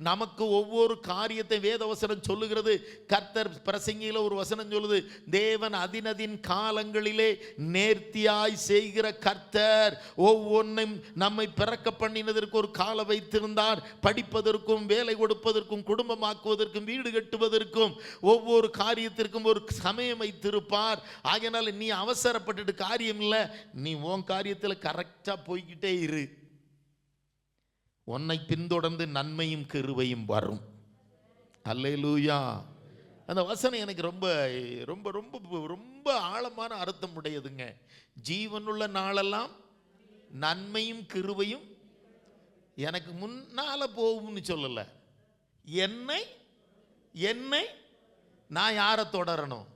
நமக்கு ஒவ்வொரு காரியத்தை வேத வசனம் சொல்லுகிறது. கர்த்தர் பிரசங்கியில ஒரு வசனம் சொல்லுது, தேவன் அதினதின் காலங்களிலே நேர்த்தியாய் செய்கிற கர்த்தர். ஒவ்வொன்றும் நம்மை பிறக்க பண்ணினதற்கு ஒரு காலம் வைத்திருந்தார். படிப்பதற்கும், வேலை கொடுப்பதற்கும், குடும்பமாக்குவதற்கும், வீடு கட்டுவதற்கும், ஒவ்வொரு காரியத்திற்கும் ஒரு சமயம் வைத்திருப்பார். ஆகையினால நீ அவசரப்பட்டுட்டு காரியம் இல்லை, நீ உன் காரியத்தில் கரெக்டா போய்கிட்டே இரு. உன்னை பின்தொடர்ந்து நன்மையும் கிருபையும் வரும். அல்லேலூயா. அந்த வசனம் எனக்கு ரொம்ப ரொம்ப ரொம்ப ரொம்ப ஆழமான அர்த்தம் உடையதுங்க. ஜீவனுள்ள நாளெல்லாம் நன்மையும் கிருபையும் எனக்கு முன்னால போகும்னு சொல்லல. என்னை என்னை நான் யாரை தொடரணும்?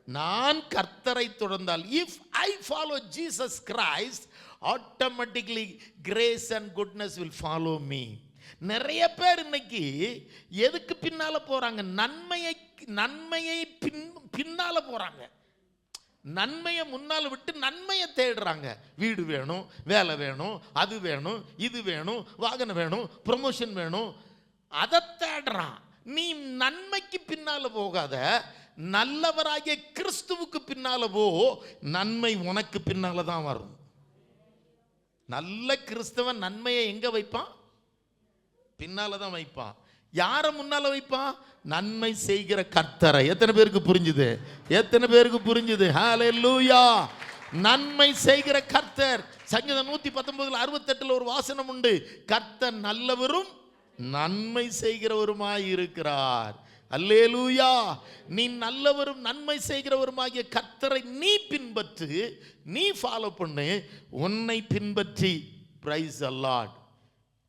நான் கர்த்தரை தொடர்ந்தால், if I follow Jesus Christ, automatically grace and goodness will follow me. நிறைய பேர் இன்னைக்கு எதுக்கு பின்னால போறாங்க? நன்மையை பின்னால போறாங்க. நன்மையை முன்னால் விட்டு நன்மையை தேடுறாங்க. வீடு வேணும், வேலை வேணும், அது வேணும், இது வேணும், வாகனம் வேணும், ப்ரமோஷன் வேணும், அதை தேடுறான். நீ நன்மைக்கு பின்னால போகாத, நல்லவராகிய கிறிஸ்துவுக்கு பின்னால போ. நன்மை உனக்கு பின்னால தான் வரும். நல்ல கிறிஸ்தவன் நன்மையை எங்க வைப்பான்? பின்னால தான் வைப்பான். யாரை முன்னால வைப்பான்? நன்மை செய்கிற கர்த்தரை. எத்தனை பேருக்கு புரிஞ்சுது? எத்தனை பேருக்கு புரிஞ்சுது? ஹல்லேலூயா. நன்மை செய்கிற கர்த்தர். சங்கீதம் 119:68 ஒரு வாசனம் உண்டு, கர்த்தர் நல்லவரும் நன்மை செய்கிறவருமாய் இருக்கிறார். அல்லேலூயா. நீ நல்லவரும் நன்மை செய்கிறவருமாகிய கர்த்தரை நீ பின்பற்று, நீ ஃபாலோ பண்ணு. உன்னை பின்பற்றி, பிரைஸ் தி லார்ட்,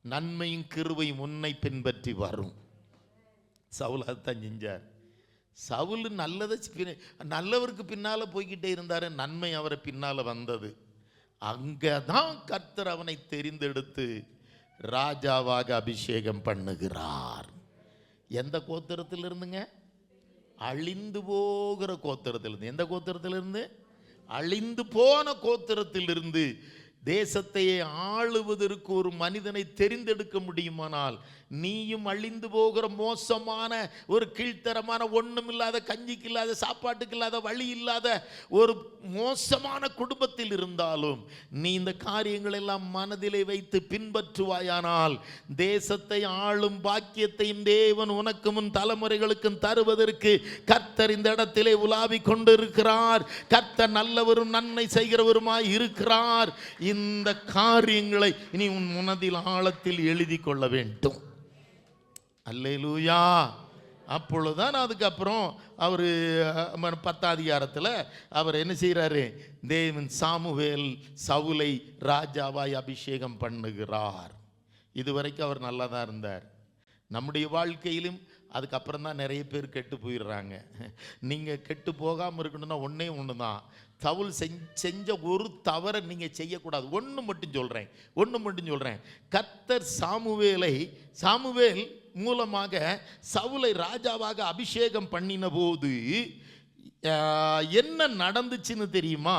நன்மையும் கிருபையும் உன்னை பின்பற்றி வரும். சவுல் அதுதான் செஞ்சார். சவுல் நல்லவருக்கு பின்னால போய்கிட்டே இருந்தாரு, நன்மை அவரை பின்னால வந்தது. அங்கதான் கர்த்தர் அவனை தெரிந்தெடுத்து ராஜாவாக அபிஷேகம் பண்ணுகிறார். எந்த கோத்திரத்தில் இருந்துங்க? அழிந்து போகிற கோத்திரத்திலிருந்து. எந்த கோத்திரத்திலிருந்து? அழிந்து போன கோத்திரத்திலிருந்து. தேசத்தையே ஆளுவதற்கு ஒரு மனிதனை தெரிந்தெடுக்க முடியுமானால், நீயும் அழிந்து போகிற மோசமான ஒரு கீழ்த்தரமான, ஒண்ணும் இல்லாத, கஞ்சிக்கு இல்லாத, சாப்பாட்டுக்கு இல்லாத, வழி இல்லாத ஒரு மோசமான குடும்பத்தில் இருந்தாலும் நீ இந்த காரியங்கள் எல்லாம் மனதிலே வைத்து பின்பற்றுவாயானால், தேசத்தை ஆளும் பாக்கியத்தையும் தேவன் உனக்கு முன் தலைமுறைகளுக்கும் தருவதற்கு கர்த்தர் இந்த இடத்திலே உலாவிக் கொண்டிருக்கிறார். கர்த்தர் நல்லவரும் நன்மை செய்கிறவருமாய் இருக்கிறார். இந்த காரியங்களை இனி உன் மனதில் ஆழத்தில் எழுதி கொள்ள வேண்டும். அல்லேலூயா. அப்பொழுதுதான் அதுக்கப்புறம் அவர் 10ஆம் அதிகாரத்தில் அவர் என்ன செய்கிறாரு? தேவன் சாமுவேல் சவுலை ராஜாவாய் அபிஷேகம் பண்ணுகிறார். இதுவரைக்கும் அவர் நல்லா தான் இருந்தார். நம்முடைய வாழ்க்கையிலும் அதுக்கப்புறம் தான் நிறைய பேர் கெட்டு போயிடுறாங்க. நீங்கள் கெட்டு போகாமல் இருக்கணும்னா ஒன்றே ஒன்று தான், சவுல் செஞ்ச ஒரு தவறை நீங்கள் செய்யக்கூடாது. ஒன்று மட்டும் சொல்கிறேன், கர்த்தர் சாமுவேல் மூலமாக சவுலை ராஜாவாக அபிஷேகம் பண்ணின போது என்ன நடந்துச்சுன்னு தெரியுமா?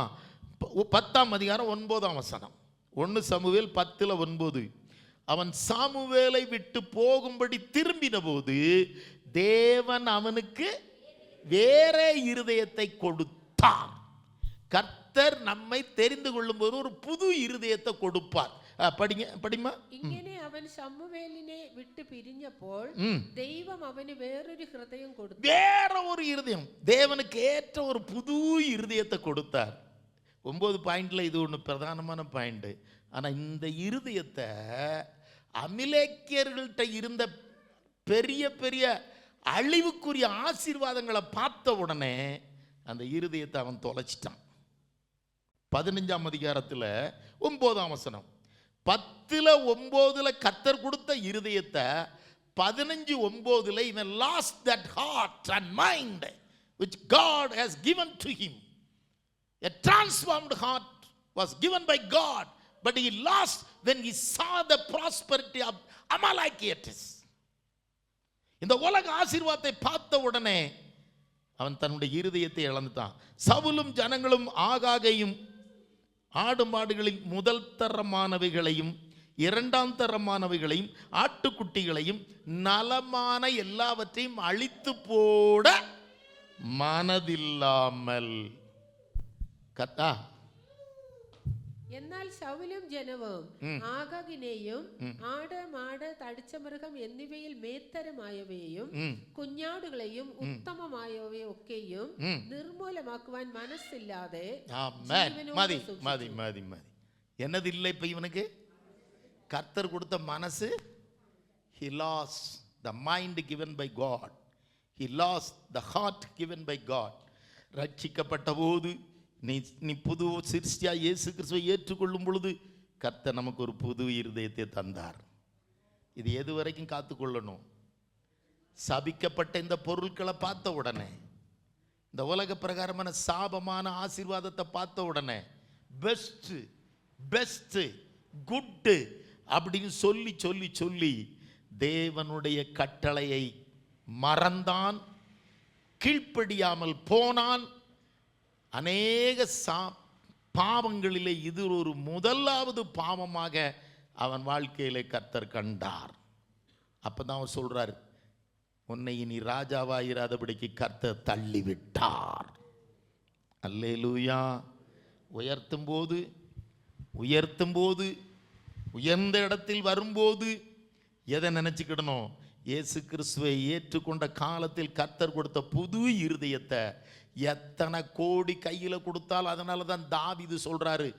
10ஆம் அதிகாரம் 9ஆம் வசனம். 1 சாமுவேல் 10:9. அவன் சாமுவேலை விட்டு போகும்படி திரும்பின போது தேவன் அவனுக்கு வேற இருதயத்தை கொடுத்தார். கர்த்தர் நம்மை தெரிந்து கொள்ளும் போது ஒரு புது இருதயத்தை கொடுப்பார். படிமா. ഇങ്ങനെ അവൻ ശമൂവേലിനെ വിട്ട് പിരിഞ്ഞപ്പോൾ ദൈവം അവന് വേറൊരു ഹൃദയം കൊടുത്തു. வேற ஒரு இருதயம், தேவனுக்கு ஏற்ற ஒரு புது இருதயத்தை கொடுத்தார். 9 பாயிண்ட்ல இது ஒன்று பிரதானமான பாயிண்ட். ஆனா இந்த இருதயத்தை அமிலேக்கியர்கள்ட்ட இருந்த பெரிய பெரிய அழிவுக்குரிய ஆசீர்வாதங்களை பார்த்த உடனே அந்த இருதயத்தை அவன் தொலைச்சிட்டான். 15ஆம் அதிகாரத்தில் 9ஆம் வசனம், 10:9 கர்த்தர் கொடுத்த இருதயத்தை 15:9 இவன் lost that heart and mind which God has given to him. A transformed heart was given by God, but he lost when he saw the prosperity of Amalekites. இந்த உலக ஆசீர்வாதத்தை பார்த்த உடனே அவன் தன்னுடைய இருதயத்தை இழந்துட்டான். சவுலும் ஜனங்களும் ஆகாகையும் ஆடு மாடுகளின் முதல் தரமானவைகளையும் இரண்டாம் தரமானவைகளையும் ஆட்டுக்குட்டிகளையும் நலமான எல்லாவற்றையும் அழித்து போட மனதில்லாமல் கத்தா. എന്നാൽ ശൗലും ജനവും ആഗാഗിനെയും ആട് മാട് തടിച്ച മൃഗം എന്നിവയിൽ മേത്തരമായവയെയും കുഞ്ഞാടുകളെയും ഉത്തമമായവയെ ഒക്കെയും നിർമൂലമാക്കുവാൻ മനസ്സില്ലാതെ மதி மதி மதி மதி என்னது இல்லை இப்ப இவனுக்கு? கர்த்தர் கொடுத்த மனசு. he lost the mind given by God, he lost the heart given by God. ரட்சிக்கப்பட்ட போது நீ புது சிருஷ்டியா இயேசு கிறிஸ்துவை ஏற்றுக்கொள்ளும் பொழுது கர்த்தர் நமக்கு ஒரு புது இருதயத்தை தந்தார். இது எது வரைக்கும் காத்துக்கொள்ளணும்? சபிக்கப்பட்ட இந்த பொருட்களை பார்த்த உடனே, இந்த உலக பிரகாரமான சாபமான ஆசீர்வாதத்தை பார்த்த உடனே பெஸ்ட் பெஸ்ட் குட் அப்படின்னு சொல்லி சொல்லி சொல்லி தேவனுடைய கட்டளையை மறந்தான், கீழ்ப்படியாமல் போனான். அநேக பாவங்களிலே இது ஒரு முதலாவது பாவமாக அவன் வாழ்க்கையிலே கர்த்தர் கண்டார். அப்பதான் அவன் சொல்றார், உன்னை இனி ராஜாவாயிராதபடிக்கு கர்த்தர் தள்ளிவிட்டார். அல்லேலூயா. உயர்த்தும் போது உயர்ந்த இடத்தில் வரும்போது எதை நினைச்சுக்கிடணும்? இயேசு கிறிஸ்துவை ஏற்றுக்கொண்ட காலத்தில் கர்த்தர் கொடுத்த புது இருதயத்தை எத்தனை கோடி கையில கொடுத்தால், அதனால தான் தாவீது சொல்றாரு,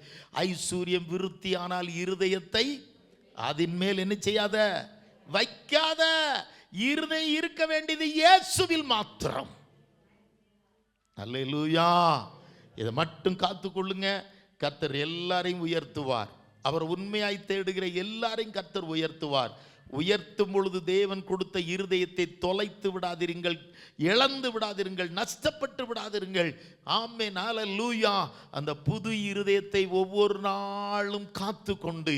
ஐஸ்வர்யம் விருத்தி ஆனால் இருதயத்தை அதன் மேல் என்ன செய்யாத, வைக்காத. இருதயம் இருக்க வேண்டியது இயேசுவில் மாத்திரம். அல்லேலூயா. இதை மட்டும் காத்துக்கொள்ளுங்க, கர்த்தர் எல்லாரையும் உயர்த்துவார். அவர் உண்மையாய் தேடுகிற எல்லாரையும் கர்த்தர் உயர்த்துவார். உயர்த்தும் பொழுது தேவன் கொடுத்த இருதயத்தை தொலைத்து விடாதிருங்கள், இழந்து விடாதிருங்கள், நஷ்டப்பட்டு விடாதிருங்கள். ஆமென், ஹல்லேலூயா. அந்த புது இருதயத்தை ஒவ்வொரு நாளும் காத்து கொண்டு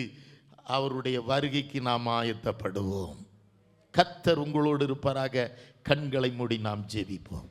அவருடைய வருகைக்கு நாம் ஆயத்தப்படுவோம். கர்த்தர் உங்களோடு இருப்பாராக. கண்களை மூடி நாம் ஜெபிப்போம்.